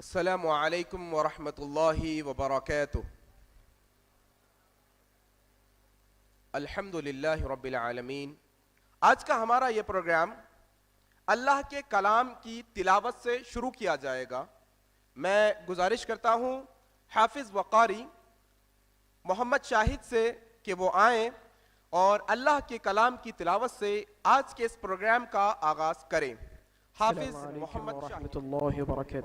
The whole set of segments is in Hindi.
अस्सलामु अलैकुम वरहमतुल्लाहि वबरकातुह। अल्हम्दुलिल्लाहि रब्बिल आलमीन। आज का हमारा ये प्रोग्राम अल्लाह के कलाम की तिलावत से शुरू किया जाएगा। मैं गुजारिश करता हूँ हाफिज वकारी मोहम्मद शाहिद से कि वो आए और अल्लाह के कलाम की तिलावत से आज के इस प्रोग्राम का आगाज करें। हाफिज मोहम्मद शाहिद।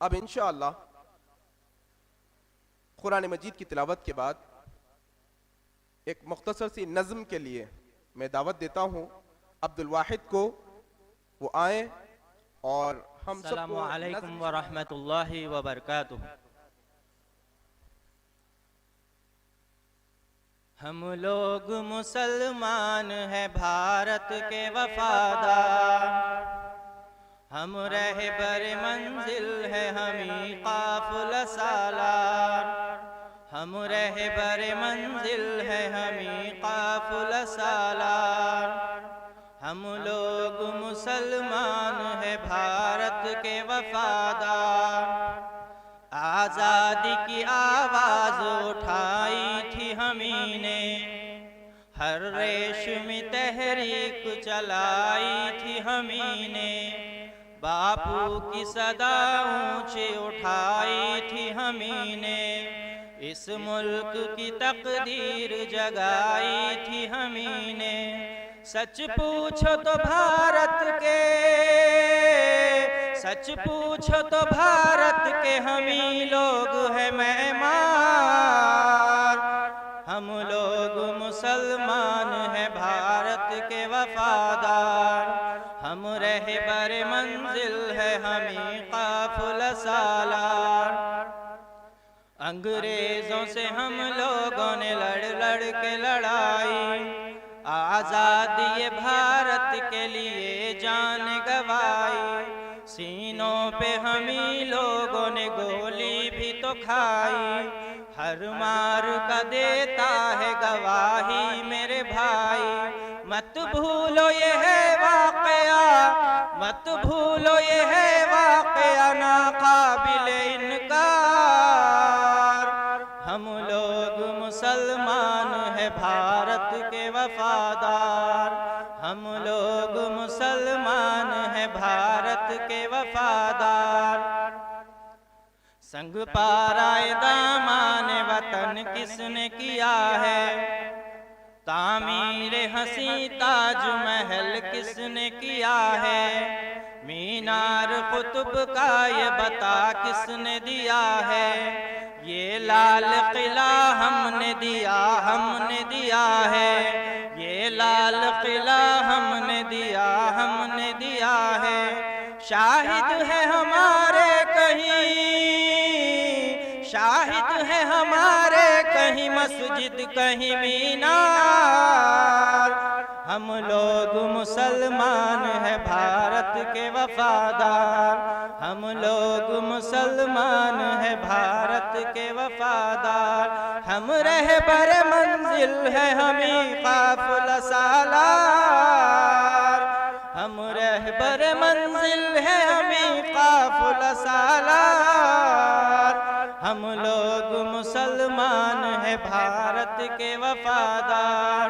अब इंशाअल्लाह कुरान मजीद की तिलावत के बाद एक मुख्तसर सी नज़्म के लिए मैं दावत देता हूँ अब्दुल वाहिद को, वो आए और हम सबको अस्सलामु अलैकुम व रहमतुल्लाहि व बरकातुहू। हम लोग मुसलमान हैं भारत के वफादार, हम रहबर मंजिल है हमी काफिला सालार, हम रहबर मंजिल है हमी काफिला सालार। हम लोग मुसलमान है भारत के वफादार, आज़ादी की आवाज़ उठाई थी हमी ने, हर रेशमी तहरीक चलाई थी हमी ने, बापू की सदा ऊंची उठाई थी हमी ने, इस मुल्क की तकदीर जगाई थी हमी ने। सच पूछो तो भारत के, सच पूछो तो भारत के हमी लोग हैं मेहमान, हम लोग मुसलमान हैं भारत के वफादार, हम रहबर मंजिल है हमी काफिला सालार। अंग्रेजों से हम लोगों ने लड़ लड़ के लड़ाई, आज़ादी ये भारत के लिए जान गवाई, सीनों पे हमी लोगों ने गोली भी तो खाई, हर मार का देता है गवाही मेरे भाई। मत भूलो ये है वाक़या, मत भूलो ये है वाक़या नाक़ाबिल इनकार, हम लोग मुसलमान है भारत भारत के वफादार, हम लोग मुसलमान हैं भारत के वफादार। संग पाराए दामान वतन किसने किया है, तामीर हंसी ताज महल किसने किया है, मीनार कुतुब का ये बता किसने दिया है, ये लाल किला हमने दिया है, ये लाल किला हमने दिया है। शाहिद है हमारे कहीं मस्जिद कहीं मीनार, हम लोग मुसलमान हैं भारत के वफादार, हम लोग मुसलमान हैं भारत के वफादार। हम रहबर मंजिल है हमी काफिला सालार, हम रहबर मंजिल है हमी काफिला सालार, हम लोग मुसलमान हैं भारत के वफादार।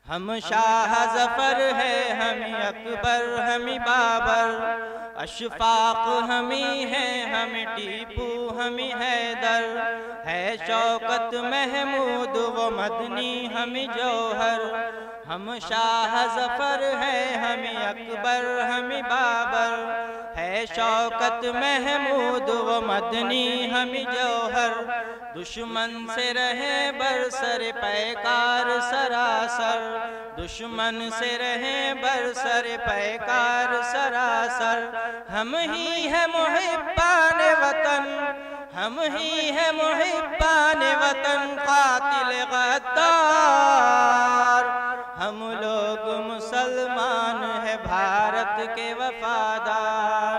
हम शाह जफर है हमी अकबर हमी बाबर, अशफाक हमी है हमी टीपू हमी हैदर, है शौकत महमूद व मदनी हमी जौहर। हम शाह जफर है हमी अकबर हमी बाबर, है शौकत महमूद व मदनी हमी जौहर। दुश्मन से रहे बरसर पैकार सरासर, दुश्मन से रहे बरसर पैकार सरासर। हम ही है मुहिब्बान वतन, हम ही है मुहिब्बान वतन कातिल गद्दार, हम लोग मुसलमान है भारत के वफादार,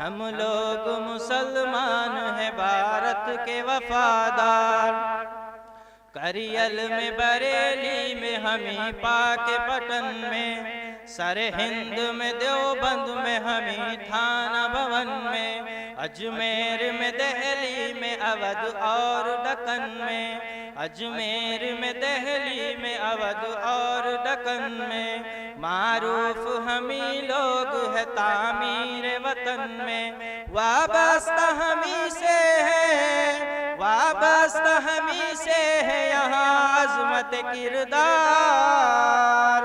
हम लोग मुसलमान है भारत के वफादार। करियल में बरेली में हमी पाक पटन में, सर हिंद में देवबंद में हमी थाना भवन में, अजमेर में दहली में अवध और दक्कन में, अजमेर में दहली में अवध और दक्कन में। मारूफ हमी लोग है तामीर वतन में, वाबस्ता हमी से है, वाबस्ता हमी से है यहाँ अजमत किरदार।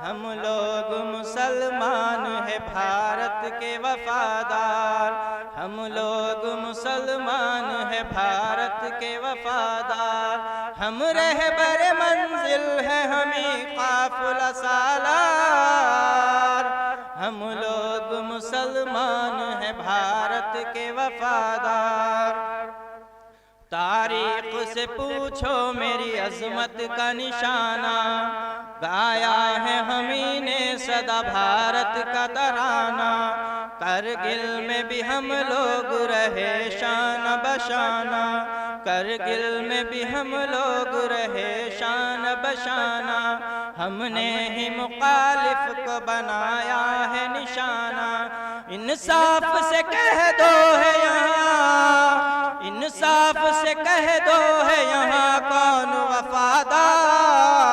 हम लोग मुसलमान है भारत के वफादार, हम लोग मुसलमान है भारत के वफादार। हम रहबर मंजिल है हमी काफिला सालार, हम लोग मुसलमान है भारत के वफादार। तारीख से पूछो मेरी अजमत का निशाना, गाया है हमी ने सदा भारत का तराना। करगिल में भी हम लोग रहे शान बशाना, करगिल में भी हम लोग रहे शान बशाना। हमने ही मुखालिफ को बनाया है निशाना। इंसाफ से कह दो है यहाँ, इंसाफ से कह दो है यहाँ कौन वफादार।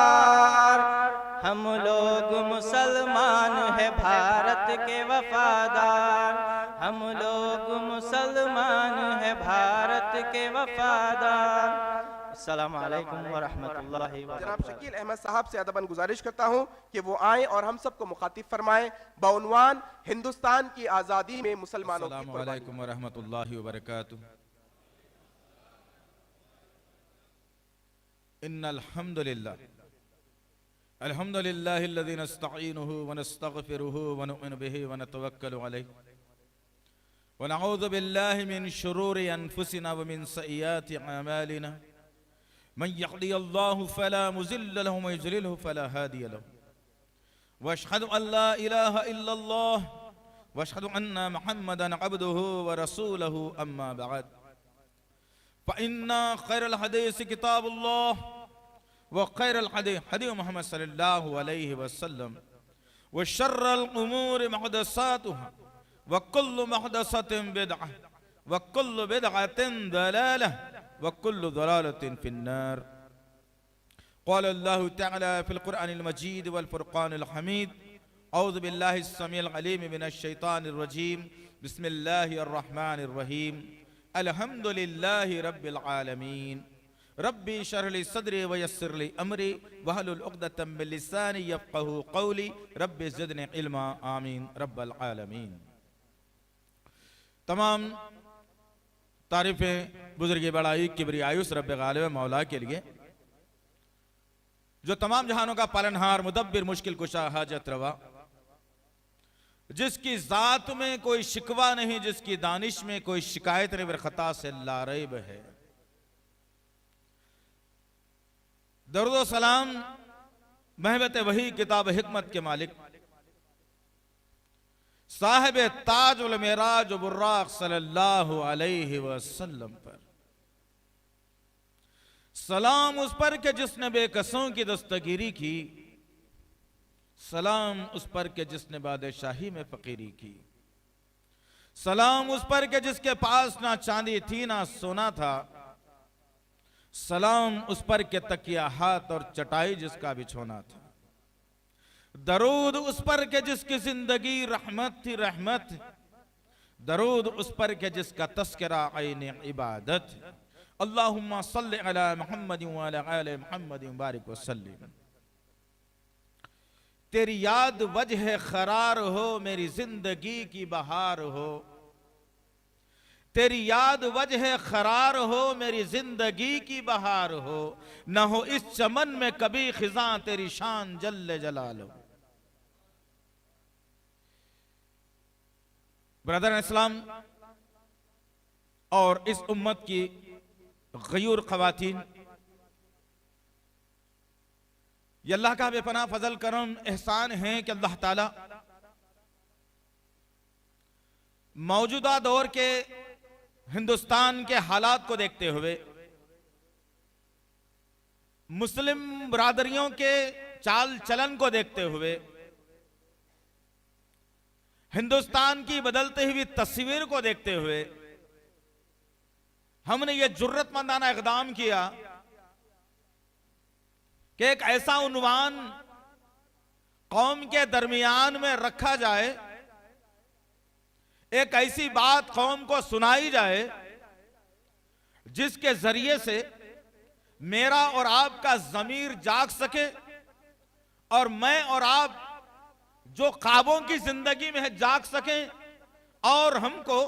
हम लोग मुसलमान है भारत के वफादार, हम लोग मुसलमान है भारत के वफादार। अस्सलामु अलैकुम व रहमतुल्लाहि व जनाब बरकातहू। शकील अहमद साहब से अदबन गुजारिश करता हूँ कि वो आए और हम सबको मुखातिब फरमाएं बउनवान हिंदुस्तान की आज़ादी में मुसलमानों की अस्सलामु कुर्बानी। अलैकुम व रहमतुल्लाहि व बरकातहू। इन्नल हम्दुलिल्लाह अल्हम्दुलिल्लाहिल्लज़ी नस्तईनुहु व नस्तगफिरुहु व नु'मिनु बिही व नतवक्कलु अलैहि व नऊज़ु बिल्लाहि मिन शुरूरि अनफुसिना व मिन सय्यिआति अमालिना। मन यहदियल्लाहु फला मुज़िल्ल लहु व युज़लिलहु फला हादिय लहु। व अशहदु अन ला इलाहा इल्लल्लाह व अशहदु अन्ना मुहम्मदन अब्दुहु व रसूलुहु अम्मा बअद। फ़इन्ना खैरल हदीस किताबुल्लाह व खैरल हदी हदी मुहम्मद सल्लल्लाहु अलैहि वसल्लम व शर्रल उमूर मुहदसातुहा व कुल्लु मुहदसतिन बिदअह व कुल्लु बिदअतिन दलालह व कुल्लु दलालतिन फिन्नार। क़ाल अल्लाहु तआला फ़िल क़ुरआनिल मजीद वल फ़ुरक़ानिल हमीद औज़ु बिल्लाहिस समीइल अलीम मिनश शैतानिर रजीम बिस्मिल्लाहिर रहमानिर रहीम अल्हम्दुलिल्लाहि रब्बिल आलमीन रब्बी शरह ली सदरी व यस्सिर ली अमरी वहलुल उक़दतम मिन लिसानी यफ़क़हू क़ौली रब्बि ज़िदनी इल्मा आमीन रब्बल आलमीन। तमाम तारीफ़ें बुज़ुर्गी बड़ाई किबरियाई उस रब्बे गालिब मौला के लिए जो तमाम जहानों का पालनहार मुदब्बिर मुश्किल कुशा हाजत रवा, जिसकी ज़ात में कोई शिकवा नहीं, जिसकी दानिश में कोई शिकायत नहीं, खता से लारैब है। दरूद व सलाम महबत वही किताब हिकमत के मालिक साहिब ताज वल मेराज बुर्राक सल्लल्लाहु अलैहि वसल्लम पर सलाम उस पर के जिसने बेकसों की दस्तगीरी की, सलाम उस पर के जिसने बादशाही में फकीरी की, सलाम उस पर के जिसके पास ना चांदी थी ना सोना था, सलाम उस पर के तकिया हाथ और चटाई जिसका बिछोना था, दरूद उस पर के जिसकी जिंदगी रहमत थी रहमत, दरूद उस पर के जिसका तस्करा ऐन इबादत। अल्लाहुम्मा सल्लि अला मुहम्मद व अला आले मुहम्मद बारिक व सल्लिम। तेरी याद वजह खरार हो मेरी जिंदगी की बहार हो, तेरी याद वजह खरार हो मेरी जिंदगी की बहार हो, न हो इस चमन में कभी खिजां तेरी शान जल्ले जलालो। ब्रदर इस्लाम और इस उम्मत की गयूर खवातीन, ये अल्लाह का बेपनाह फजल करम एहसान है कि अल्लाह ताला मौजूदा दौर के हिंदुस्तान के हालात को देखते हुए, मुस्लिम बरादरियों के चाल चलन को देखते हुए, हिंदुस्तान की बदलती हुई तस्वीर को देखते हुए हमने ये जुर्रतमंदाना इक़दाम किया कि एक ऐसा उन्वान कौम के दरमियान में रखा जाए, एक ऐसी बात कौम को सुनाई जाए जिसके जरिए से मेरा और आपका ज़मीर जाग सके और मैं और आप जो ख्वाबों की जिंदगी में है जाग सकें और हमको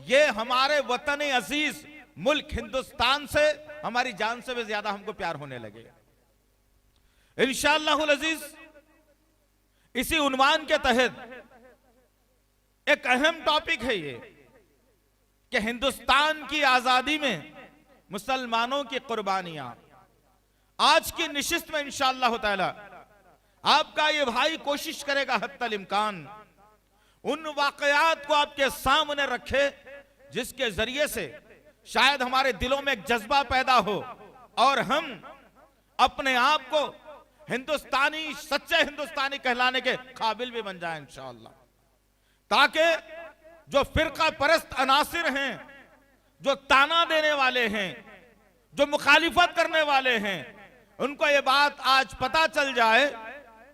ये हमारे वतन अजीज मुल्क हिंदुस्तान से हमारी जान से भी ज्यादा हमको प्यार होने लगे इंशाअल्लाहुल अजीज। इसी उन्वान के तहत एक अहम टॉपिक है ये कि हिंदुस्तान की आजादी में मुसलमानों की कुर्बानियां। आज की निशिस्त में इंशाअल्लाह ताला आपका ये भाई कोशिश करेगा हत्तल इम्कान उन वाकयात को आपके सामने रखे जिसके जरिए से शायद हमारे दिलों में एक जज्बा पैदा हो और हम अपने आप को हिंदुस्तानी, सच्चे हिंदुस्तानी कहलाने के काबिल भी बन जाए इंशाअल्लाह, ताकि जो फिरका परस्त अनासिर हैं, जो ताना देने वाले हैं, जो मुखालिफत करने वाले हैं, उनको ये बात आज पता चल जाए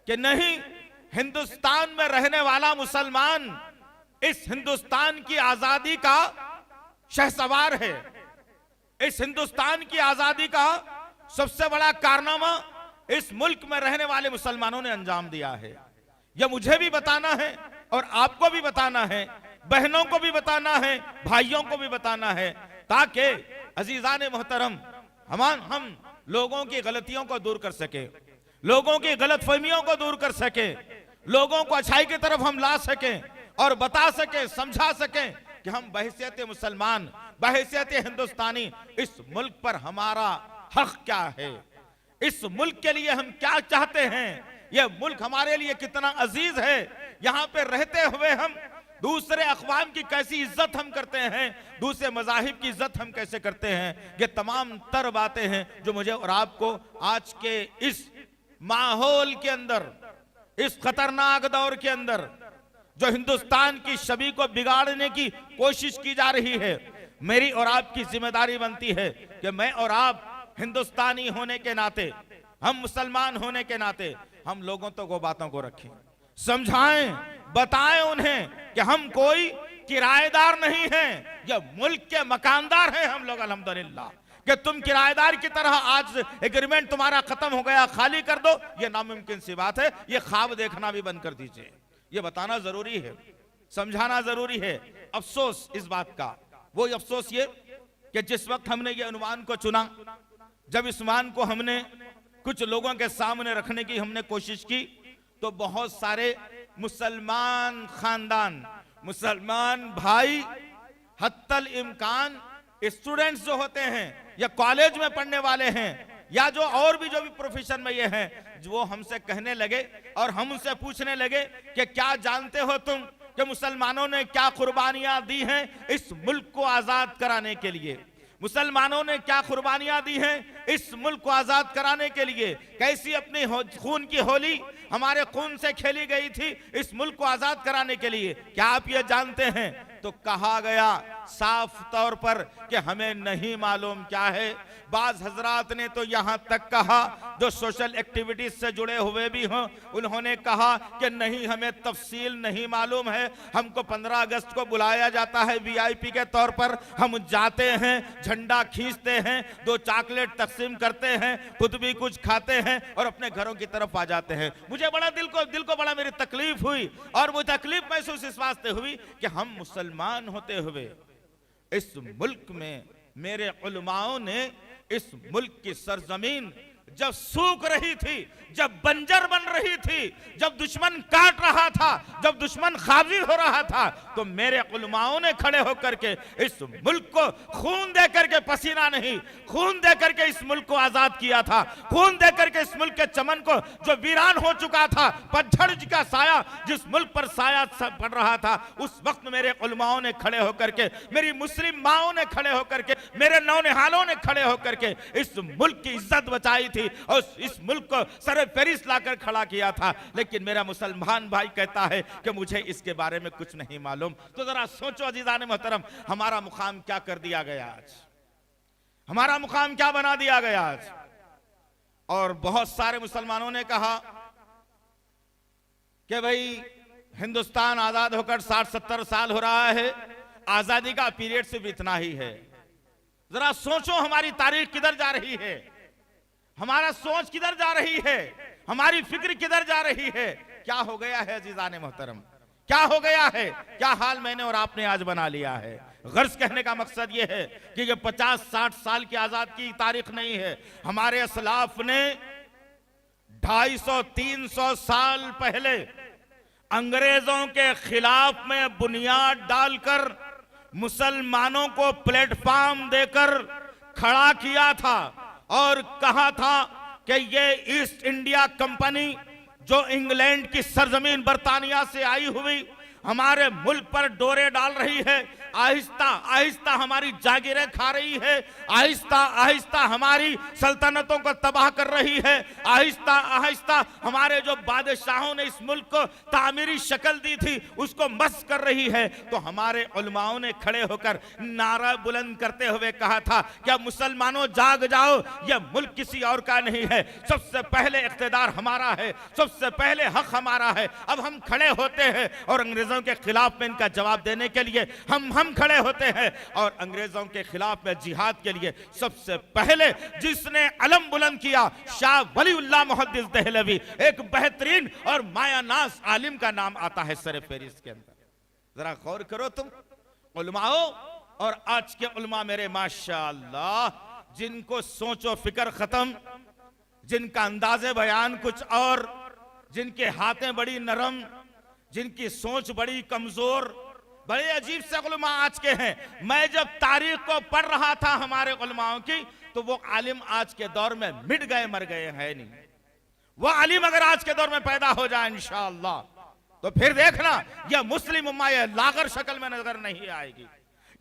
कि नहीं, हिंदुस्तान में रहने वाला मुसलमान इस हिंदुस्तान की आजादी का शहसवार है। इस हिंदुस्तान की आजादी का सबसे बड़ा कारनामा इस मुल्क में रहने वाले मुसलमानों ने अंजाम दिया है। यह मुझे भी बताना है और आपको भी बताना है, बहनों को भी बताना है, भाइयों को भी बताना है, ताकि अजीजान मोहतरम हम लोगों की गलतियों को दूर कर सके, लोगों की गलत फहमियों को दूर कर सके, लोगों को अच्छाई की तरफ हम ला सके और बता सके, समझा सके कि हम बहैसियत मुसलमान, बहैसियत हिंदुस्तानी इस मुल्क पर हमारा हक क्या है, इस मुल्क के लिए हम क्या चाहते हैं, यह मुल्क हमारे लिए कितना अजीज है, यहाँ पे रहते हुए हम दूसरे अक़वाम की कैसी इज्जत हम करते हैं, दूसरे मज़ाहिब की इज्जत हम कैसे करते हैं। ये तमाम तर बातें हैं जो मुझे और आपको आज के इस माहौल के अंदर, इस खतरनाक दौर के अंदर जो हिंदुस्तान की छवि को बिगाड़ने की कोशिश की जा रही है, मेरी और आपकी जिम्मेदारी बनती है कि मैं और आप हिंदुस्तानी होने के नाते हम मुसलमान होने के नाते हम लोगों तो वो बातों को रखें, समझाएं, बताएं उन्हें कि हम कोई किराएदार नहीं हैं, ये मुल्क के मकानदार हैं हम लोग अल्हम्दुलिल्लाह। कि तुम किराएदार की तरह आज एग्रीमेंट तुम्हारा खत्म हो गया, खाली कर दो, ये नामुमकिन सी बात है। ये ख्वाब देखना भी बंद कर दीजिए, ये बताना जरूरी है, समझाना जरूरी है। अफसोस इस बात का, वो अफसोस ये कि जिस वक्त हमने ये अनुमान को चुना, जब इस मान को हमने कुछ लोगों के सामने रखने की हमने कोशिश की, तो बहुत सारे मुसलमान खानदान, मुसलमान भाई, हत्तल इम्कान स्टूडेंट्स जो होते हैं या कॉलेज में पढ़ने वाले हैं या जो और भी जो भी प्रोफेशन में ये हैं, वो हमसे कहने लगे और हम उनसे पूछने लगे कि क्या जानते हो तुम कि मुसलमानों ने क्या कुर्बानियां दी हैं इस मुल्क को आजाद कराने के लिए। मुसलमानों ने क्या कुर्बानियां दी हैं इस मुल्क को आजाद कराने के लिए, कैसी अपनी खून की होली हमारे खून से खेली गई थी इस मुल्क को आजाद कराने के लिए, क्या आप ये जानते हैं? तो कहा गया साफ तौर पर कि हमें नहीं मालूम क्या है। बाज हजरात ने तो यहां तक कहा, जो सोशल एक्टिविटीज से जुड़े हुए भी हों, उन्होंने कहा कि नहीं हमें तफसील नहीं मालूम है, हमको 15 अगस्त को बुलाया जाता है वीआईपी के तौर पर, हम जाते हैं, झंडा खींचते हैं, 2 चॉकलेट तकसीम करते हैं, खुद भी कुछ खाते हैं और अपने घरों की तरफ आ जाते हैं। मुझे बड़ा दिल को बड़ा मेरी तकलीफ हुई और वो तकलीफ महसूस इस वास्ते हुई कि हम मुसलमान होते हुए इस मुल्क में मेरे उलमाओं ने इस मुल्क की सरजमीन जब सूख रही थी, जब बंजर बन रही थी, जब दुश्मन काट रहा था, जब दुश्मन खाजी हो रहा था, तो मेरे उलमाओं ने खड़े होकर के इस मुल्क को खून दे करके, पसीना नहीं खून दे करके इस मुल्क को आजाद किया था। खून दे करके इस मुल्क के चमन को जो वीरान हो चुका था, पतझड़ का साया जिस मुल्क पर साया पड़ रहा था, उस वक्त मेरे उलमाओं ने खड़े होकर के, मेरी मुस्लिम माओं ने खड़े होकर के, मेरे नौनिहालों ने खड़े होकर के इस मुल्क की इज्जत बचाई थी और इस मुल्क को सर पेरिस लाकर खड़ा किया था। लेकिन मेरा मुसलमान भाई कहता है कि मुझे इसके बारे में कुछ नहीं मालूम। तो जरा सोचो अजीजान मोहतरम, हमारा मुकाम क्या कर दिया गया आज, हमारा मुकाम क्या बना दिया गया आज। और बहुत सारे मुसलमानों ने कहा कि भाई हिंदुस्तान आजाद होकर 60-70 साल हो रहा है, आजादी का पीरियड सिर्फ इतना ही है। जरा सोचो हमारी तारीख किधर जा रही है, हमारा सोच किधर जा रही है, हमारी फिक्र किधर जा रही है। क्या हो गया है अजीजान मोहतरम, क्या हो गया है, क्या हाल मैंने और आपने आज बना लिया है। गर्ज कहने का मकसद यह है कि ये 50-60 साल की आजाद की तारीख नहीं है। हमारे असलाफ ने 250-300 साल पहले अंग्रेजों के खिलाफ में बुनियाद डालकर मुसलमानों को प्लेटफॉर्म देकर खड़ा किया था और कहा था कि ये ईस्ट इंडिया कंपनी जो इंग्लैंड की सरजमीन बर्तानिया से आई हुई हमारे मुल्क पर डोरे डाल रही है, आहिस्ता आहिस्ता हमारी जागीरें खा रही है, आहिस्ता आहिस्ता हमारी सल्तनतों को तबाह कर रही है, आहिस्ता आहिस्ता हमारे जो बादशाहों ने इस मुल्क को तामीरी शक्ल दी थी उसको मस्क कर रही है। तो हमारे उलमाओं ने खड़े होकर नारा बुलंद करते हुए कहा था क्या मुसलमानों जाग जाओ, यह मुल्क किसी और का नहीं है, सबसे पहले इख्तिदार हमारा है, सबसे पहले हक हमारा है। अब हम खड़े होते हैं और अंग्रेजों के खिलाफ में इनका जवाब देने के लिए हम खड़े होते हैं और अंग्रेजों के खिलाफ में जिहाद के लिए सबसे पहले जिसने अलम बुलंद किया शाह वलीउल्लाह मुहद्दिस दहलवी, एक बेहतरीन और मायानाज आलिम का नाम आता है सर फेरिस के अंदर। जरा गौर करो तुम उलमाओ और आज के उलमा मेरे माशाअल्लाह, जिनको सोचो फिक्र खत्म, जिनका अंदाजे बयान कुछ और, जिनके हाथें बड़ी नरम, जिनकी सोच बड़ी कमजोर, बड़े अजीब से उलमा आज के हैं। मैं जब तारीख को पढ़ रहा था हमारे उलमाओं की, तो वो आलिम आज के दौर में मिट गए, मर गए हैं नहीं। वो आलिम अगर आज के दौर में पैदा हो जाए इंशाअल्लाह, तो फिर देखना यह मुस्लिम उम्मा यह लागर शक्ल में नजर नहीं आएगी,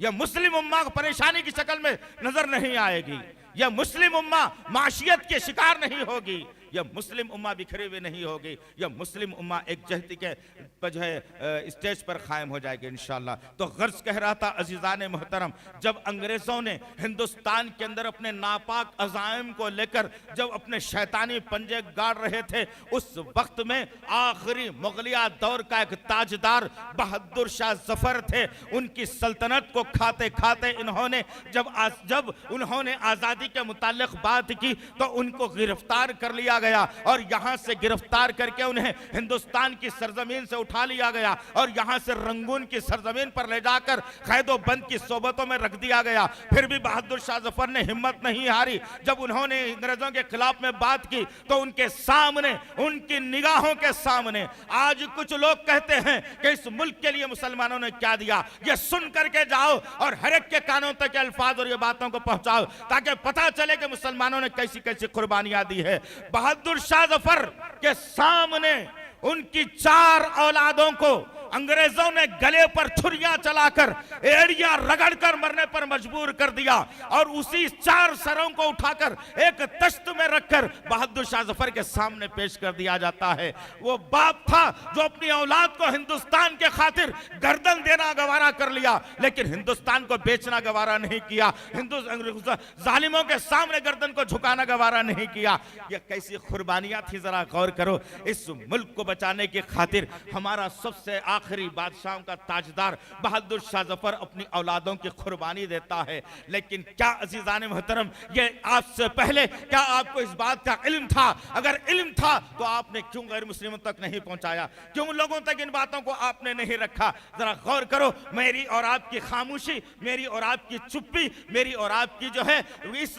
यह मुस्लिम उम्मा को परेशानी की शक्ल में नजर नहीं आएगी, यह मुस्लिम उम्मा माशियत के शिकार नहीं होगी, यह मुस्लिम उम्मा बिखरी हुई नहीं होगी, यह मुस्लिम उम्मा एक जहती के जो है स्टेज पर कायम हो जाएगी इंशाअल्लाह। तो गर्ज कह रहा था अजीजान मोहतरम, जब अंग्रेजों ने हिंदुस्तान के अंदर अपने नापाक अज़ाइम को लेकर जब अपने शैतानी पंजे गाड़ रहे थे, उस वक्त में आखिरी मुगलिया दौर का एक ताजदार बहादुर शाह जफर थे। उनकी सल्तनत को खाते खाते इन्होंने जब उन्होंने आज़ादी के मुताल्लिक बात की तो उनको गिरफ्तार कर लिया गया और यहाँ से गिरफ्तार करके उन्हें हिंदुस्तान की सरजमीन से उठा लिया गया और यहाँ से रंगून की सरजमीन पर ले जाकर कैदो बंद की सोबतों में रख दिया गया। फिर भी बहादुर शाह जफर ने हिम्मत नहीं हारी। जब उन्होंने अंग्रेजों के खिलाफ में बात की तो उनके सामने, उनकी निगाहों के सामने आज कुछ लोग कहते हैं कि इस मुल्क के लिए मुसलमानों ने क्या दिया, ये सुन करके जाओ और हर एक के कानों तक अल्फाज और ये बातों को पहुंचाओ ताकि पता चले कि मुसलमानों ने कैसी कैसी कुर्बानियां दी है। बहादुर शाह जफर के सामने उनकी 4 औलादों को अंग्रेजों ने गले पर छुरियां चलाकर एड़ियां रगड़कर मरने पर मजबूर कर दिया और उसी 4 सरों को उठाकर एक तश्त में रखकर बहादुर शाह जफर के सामने पेश कर दिया जाता है। वो बाप था जो अपनी औलाद को हिंदुस्तान के खातिर गर्दन देना गवारा कर लिया, लेकिन हिंदुस्तान को बेचना गवारा नहीं किया, जालिमों के सामने गर्दन को झुकाना गवारा नहीं किया। ये कैसी कुर्बानियां थी, जरा गौर करो। इस मुल्क को बचाने की खातिर हमारा सबसे आखिरी बादशाहों का ताजदार बहादुर शाह जफर अपनी औलादों की कुर्बानी देता है। लेकिन क्या अजीजान मोहतरम, ये आपसे पहले क्या आपको इस बात का इल्म था? अगर इल्म था तो आपने क्यों गैर मुस्लिमों तक नहीं पहुंचाया, क्यों लोगों तक इन बातों को आपने नहीं रखा? जरा गौर करो। मेरी और आपकी खामोशी, मेरी और आपकी चुप्पी, मेरी और आपकी जो है इस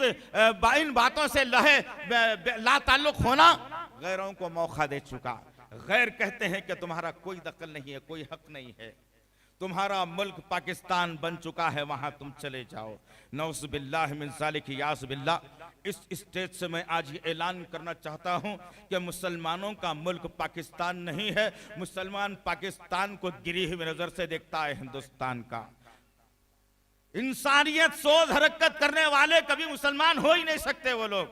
इन बातों से ला ताल्लुक होना गैरों को मौका दे चुका। गैर कहते हैं कि तुम्हारा कोई दखल नहीं है, कोई हक नहीं है, तुम्हारा मुल्क पाकिस्तान बन चुका है, वहां तुम चले जाओ। नौज़ बिल्लाह मिन ज़ालिक, याज़ बिल्लाह। इस स्टेज से मैं आज ये ऐलान करना चाहता हूं कि मुसलमानों का मुल्क पाकिस्तान नहीं है। मुसलमान पाकिस्तान को गिरी हुई नजर से देखता है हिंदुस्तान का। इंसानियत सोच हरकत करने वाले कभी मुसलमान हो ही नहीं सकते वो लोग।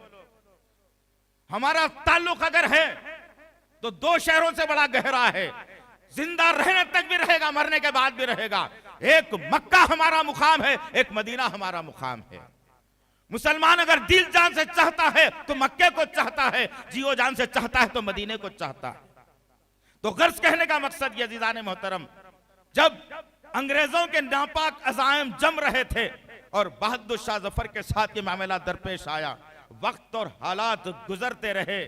हमारा ताल्लुक अगर है तो 2 शहरों से बड़ा गहरा है, जिंदा रहने तक भी रहेगा, मरने के बाद भी रहेगा। एक मक्का हमारा मुकाम है, एक मदीना हमारा मुकाम है। मुसलमान अगर दिल जान से चाहता है तो मक्के को चाहता है, जियो जान से चाहता है तो मदीने को चाहता है। तो गर्ज कहने का मकसद ये अज़ीज़ान मोहतरम, जब अंग्रेजों के नापाक अज़ाइम जम रहे थे और बहादुर शाह जफर के साथ ये मामला दरपेश आया, वक्त और हालात गुजरते रहे,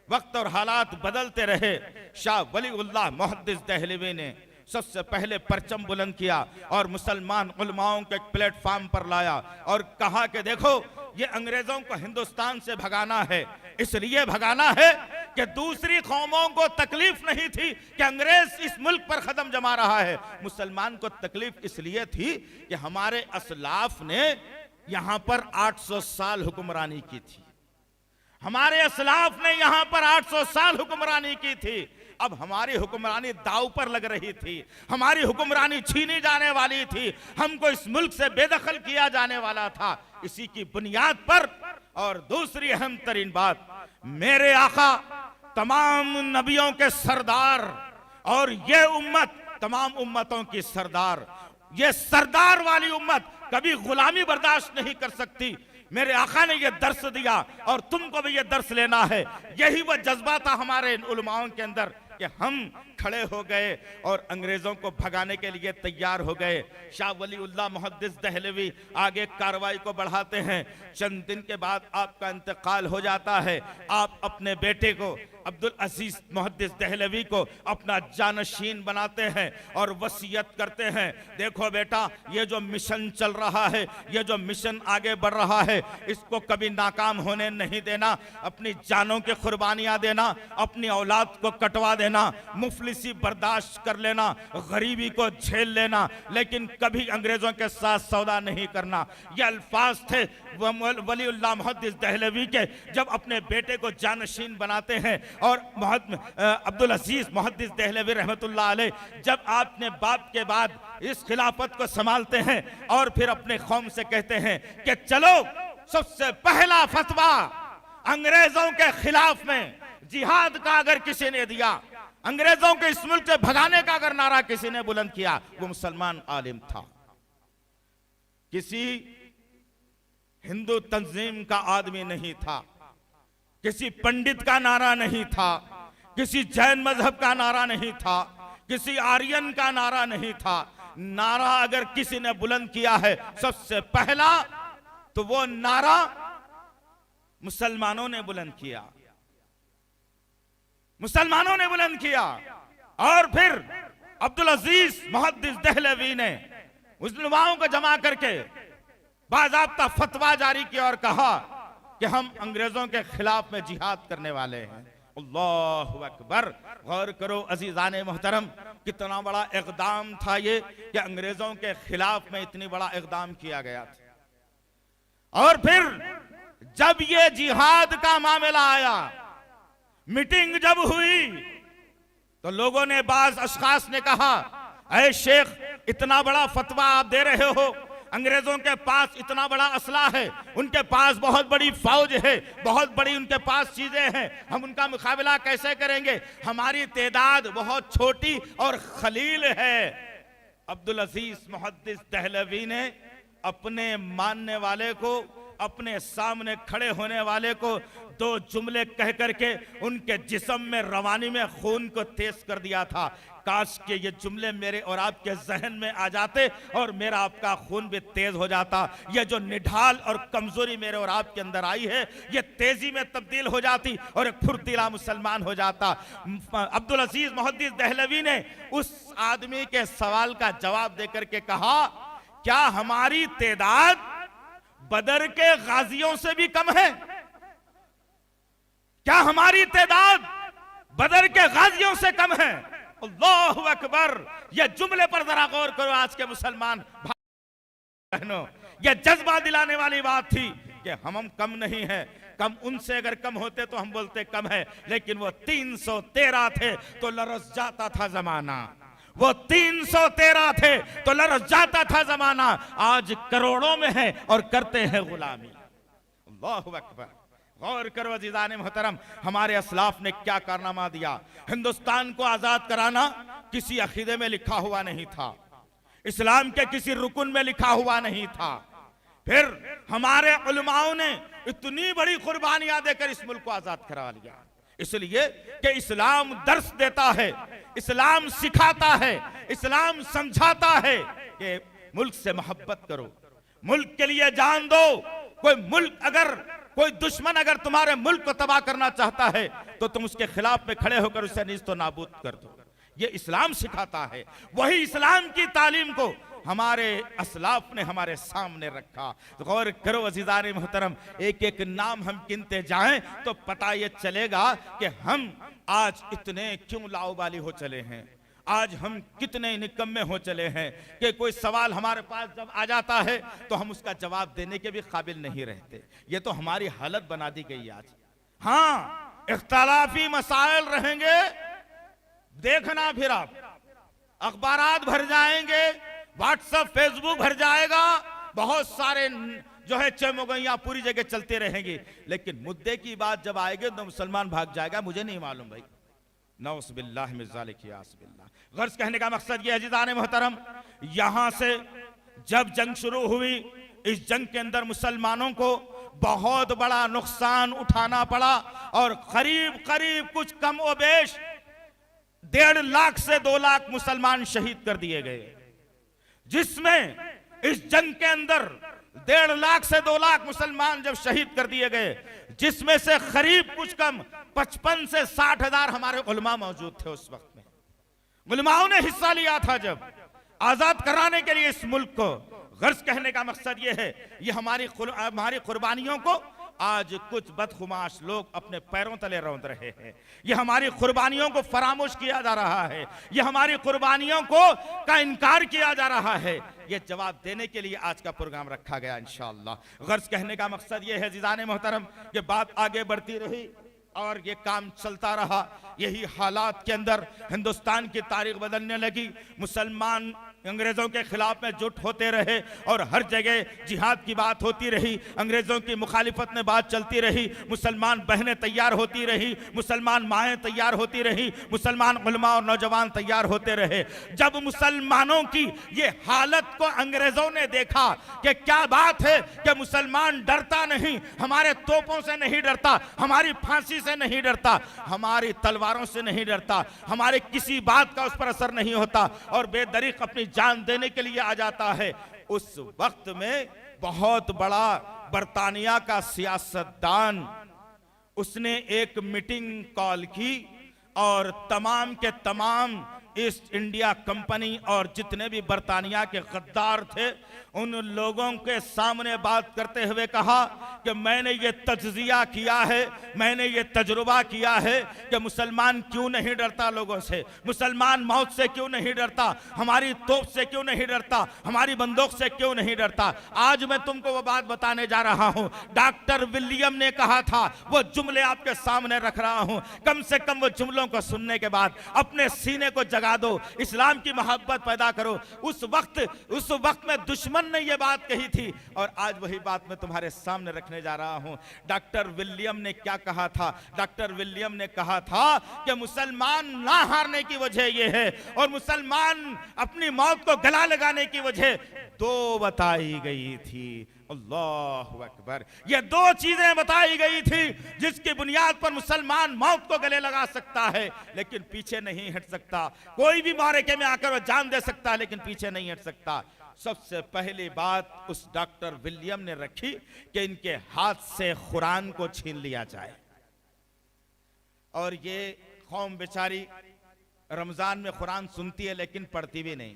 वक्त और हालात बदलते रहे। शाह वलीउल्लाह मुहद्दिस दहलवी ने सबसे पहले परचम बुलंद किया और मुसलमान उलमाओं को एक प्लेटफार्म पर लाया और कहा कि देखो, ये अंग्रेजों को हिंदुस्तान से भगाना है, इसलिए भगाना है कि दूसरी कौमों को तकलीफ नहीं थी कि अंग्रेज इस मुल्क पर कदम जमा रहा है। मुसलमान को तकलीफ इसलिए थी कि हमारे असलाफ ने यहां पर 800 साल हुक्मरानी की थी, हमारे असलाफ ने यहां पर 800 साल हुक्मरानी की थी। अब हमारी हुक्मरानी दाव पर लग रही थी, हमारी हुक्मरानी छीनी जाने वाली थी, हमको इस मुल्क से बेदखल किया जाने वाला था। इसी की बुनियाद पर, और दूसरी अहम तरीन बात, मेरे आका तमाम नबियों के सरदार और ये उम्मत तमाम उम्मतों की सरदार, ये सरदार वाली उम्मत कभी गुलामी बर्दाश्त नहीं कर सकती। मेरे आका ने यह दर्श दिया और तुमको भी यह दर्श लेना है। यही वह जज्बा था हमारे उलमाओं के अंदर कि हम खड़े हो गए और अंग्रेजों को भगाने के लिए तैयार हो गए। शाह वलीउल्लाह मुहद्दिस दहलवी आगे कार्रवाई को बढ़ाते हैं। चंद दिन के बाद आपका इंतकाल हो जाता है। आप अपने बेटे को अब्दुल अजीज मुहद्दिस दहलवी को अपना जानशीन बनाते हैं और वसीयत करते हैं, देखो बेटा, ये जो मिशन चल रहा है, ये जो मिशन आगे बढ़ रहा है, इसको कभी नाकाम होने नहीं देना। अपनी जानों की कुर्बानियां देना, अपनी औलाद को कटवा देना, मुफलिसी बर्दाश्त कर लेना, गरीबी को झेल लेना, लेकिन कभी अंग्रेजों के साथ सौदा नहीं करना। ये अल्फाज थे वलीउल्लाह मुहद्दिस दहलवी के जब अपने बेटे को जानशीन बनाते हैं। और अब्दुल अजीज मुहद्दिस दहलवी रहमतुल्लाह अलैह जब आपने बाप के बाद इस खिलाफत को संभालते हैं और फिर अपने कौम से कहते हैं कि चलो, सबसे पहला फतवा अंग्रेजों के खिलाफ में जिहाद का अगर किसी ने दिया, अंग्रेजों के इस मुल्क से भगाने का अगर नारा किसी ने बुलंद किया, वो मुसलमान आलिम था। किसी हिंदू तंजीम का आदमी नहीं था, किसी पंडित का नारा नहीं था, किसी जैन मजहब का नारा नहीं था, किसी आर्यन का नारा नहीं था। नारा अगर किसी ने बुलंद किया है सबसे पहला, तो वो नारा मुसलमानों ने बुलंद किया, मुसलमानों ने बुलंद किया। और फिर अब्दुल अजीज मुहद्दिस दहलवी ने मुसलमानों को जमा करके बाज़ाब्ता फतवा जारी किया और कहा कि हम अंग्रेजों के खिलाफ में जिहाद करने वाले हैं। अल्लाहु अकबर। गौर करो अजीजाने मोहतरम, कितना बड़ा इक़दाम था ये कि अंग्रेजों के खिलाफ में इतनी बड़ा इक़दाम किया गया था। और फिर जब ये जिहाद का मामला आया, मीटिंग जब हुई, तो लोगों ने, बाज अशखास ने कहा, ऐ शेख इतना बड़ा फतवा आप दे रहे हो, अंग्रेजों के पास इतना बड़ा असला है, उनके पास बहुत बड़ी फौज है, बहुत बड़ी उनके पास चीजें हैं, हम उनका मुकाबला कैसे करेंगे, हमारी तादाद बहुत छोटी और खलील है। अब्दुल अजीज मुहद्दिस दहलवी ने अपने मानने वाले को, अपने सामने खड़े होने वाले को दो जुमले कह करके उनके जिस्म में, रवानी में खून को तेज कर दिया था। काश के ये जुमले मेरे और आपके जहन में आ जाते और मेरा आपका खून भी तेज हो जाता। ये जो निढाल और कमजोरी मेरे और आपके अंदर आई है, ये तेजी में तब्दील हो जाती और एक फुर्तीला मुसलमान हो जाता। अब्दुल अजीज मुहद्दिस दहलवी ने उस आदमी के सवाल का जवाब देकर के कहा, क्या हमारी तादाद बदर के गाजियों से भी कम है? क्या हमारी तादाद बदर के गाजियों से कम है? अल्लाहु अकबर। यह जुमले पर जरा गौर करो आज के मुसलमान बहनों, यह जज्बा दिलाने वाली बात थी कि हम कम नहीं है। कम उनसे अगर कम होते तो हम बोलते कम है, लेकिन वो 313 थे तो लरस जाता था जमाना, वो 313 थे तो लरस जाता था जमाना। आज करोड़ों में है और करते हैं गुलामी। अल्लाहु अकबर। गौर करो अजीज़ाने मोहतरम, हमारे असलाफ ने क्या कारनामा दिया। हिंदुस्तान को आजाद कराना किसी अकीदे में लिखा हुआ नहीं था, इस्लाम के किसी रुकन में लिखा हुआ नहीं था। फिर हमारे उलमाओं ने इतनी बड़ी कुर्बानियां देकर इस मुल्क को आजाद करा लिया, इसलिए कि इस्लाम दर्स देता है, इस्लाम सिखाता है, इस्लाम समझाता है कि मुल्क से मोहब्बत करो, मुल्क के लिए जान दो। कोई मुल्क अगर, कोई दुश्मन अगर तुम्हारे मुल्क को तबाह करना चाहता है तो तुम उसके खिलाफ में खड़े होकर उसे नीस्त नाबूद कर दो। ये इस्लाम सिखाता है। वही इस्लाम की तालीम को हमारे असलाफ ने हमारे सामने रखा। तो गौर करो अजीज़ाने मोहतरम, एक एक नाम हम गिनते जाएं तो पता ये चलेगा कि हम आज इतने क्यों लाओबाली हो चले हैं, आज हम कितने निकम्मे हो चले हैं कि कोई सवाल हमारे पास जब आ जाता है तो हम उसका जवाब देने के भी काबिल नहीं रहते। ये तो हमारी हालत बना दी गई आज। हाँ, इख्तलाफी मसाइल रहेंगे, देखना फिर आप अखबारात भर जाएंगे, व्हाट्सएप फेसबुक भर जाएगा, बहुत सारे जो है चमोगैया पूरी जगह चलते रहेंगी, लेकिन मुद्दे की बात जब आएगी तो मुसलमान भाग जाएगा। मुझे नहीं मालूम भाई, नौज़ुबिल्लाह मिन ज़ालिक यासबिल्लाह। गर्ज कहने का मकसद ये है अज़ीज़ाने मोहतरम, यहां से जब जंग शुरू हुई, इस जंग के अंदर मुसलमानों को बहुत बड़ा नुकसान उठाना पड़ा और करीब करीब कुछ कम व बेश 1.5 लाख से 2 लाख मुसलमान शहीद कर दिए गए, जिसमें इस जंग के अंदर 1.5 लाख से 2 लाख मुसलमान जब शहीद कर दिए गए, जिसमें से करीब कुछ कम 55 से 60 हजार हमारे उलमा मौजूद थे। उस वक्त में उलमाओं ने हिस्सा लिया था जब आजाद कराने के लिए इस मुल्क को। गर्ज कहने का मकसद ये है, ये हमारी कुर्बानियों को आज कुछ बदखुमाश लोग अपने पैरों तले रौंद रहे हैं। ये हमारी कुर्बानियों को फरामोश किया जा रहा है, ये हमारी कुर्बानियों को का इनकार किया जा रहा है। ये जवाब देने के लिए आज का प्रोग्राम रखा गया इंशाअल्लाह। गर्ज कहने का मकसद ये है अज़ीज़ाने मोहतरम, कि बात आगे बढ़ती रही और ये काम चलता रहा। यही हालात के अंदर हिंदुस्तान की तारीख बदलने लगी। मुसलमान अंग्रेजों के खिलाफ में जुट होते रहे और हर जगह जिहाद की बात होती रही, अंग्रेजों की मुखालिफत में बात चलती रही, मुसलमान बहनें तैयार होती रही, मुसलमान माएँ तैयार होती रही, मुसलमान उलमा और नौजवान तैयार होते रहे। जब मुसलमानों की ये हालत को अंग्रेजों ने देखा कि क्या बात है कि मुसलमान डरता नहीं, हमारे तोपों से नहीं डरता, हमारी फांसी से नहीं डरता, हमारी तलवारों से नहीं डरता, हमारे किसी बात का उस पर असर नहीं होता और बेदरीक अपनी जान देने के लिए आ जाता है, उस वक्त में बहुत बड़ा बर्तानिया का सियासतदान उसने एक मीटिंग कॉल की और तमाम के तमाम ईस्ट इंडिया कंपनी और जितने भी बर्तानिया के गद्दार थे उन लोगों के सामने बात करते हुए कहा कि मैंने ये तज्जिया किया है, मैंने ये तजुर्बा किया है कि मुसलमान क्यों नहीं डरता लोगों से, मुसलमान मौत से क्यों नहीं डरता, हमारी तोप से क्यों नहीं डरता, हमारी बंदूक से क्यों नहीं डरता। आज मैं तुमको वो बात बताने जा रहा हूं। डॉक्टर विलियम ने कहा था, वो जुमले आपके सामने रख रहा हूं, कम से कम वो जुमलों को सुनने के बाद अपने सीने को जगा दो, इस्लाम की मोहब्बत पैदा करो। उस वक्त में दुश्मन ने ये बात कही थी और आज वही बात मैं तुम्हारे सामने रखने जा रहा हूं। डॉक्टर विलियम ने क्या कहा था? डॉक्टर विलियम ने कहा था कि मुसलमान ना हारने की वजह यह है और मुसलमान अपनी मौत को गला लगाने की वजह दो बताई गई थी। अल्लाहु अकबर। ये दो चीजें बताई गई थी जिसकी बुनियाद पर मुसलमान मौत को गले लगा सकता है लेकिन पीछे नहीं हट सकता। कोई भी मारके में आकर वो जान दे सकता है लेकिन पीछे नहीं हट सकता। सबसे पहली बात उस डॉक्टर विलियम ने रखी कि इनके हाथ से कुरान को छीन लिया जाए। और ये कौम बेचारी रमजान में कुरान सुनती है लेकिन पढ़ती भी नहीं,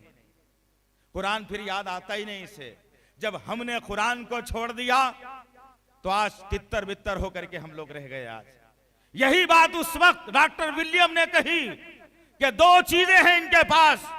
कुरान फिर याद आता ही नहीं इसे। जब हमने कुरान को छोड़ दिया तो आज तितर बितर होकर के हम लोग रह गए। आज यही बात उस वक्त डॉक्टर विलियम ने कही कि दो चीजें हैं इनके पास,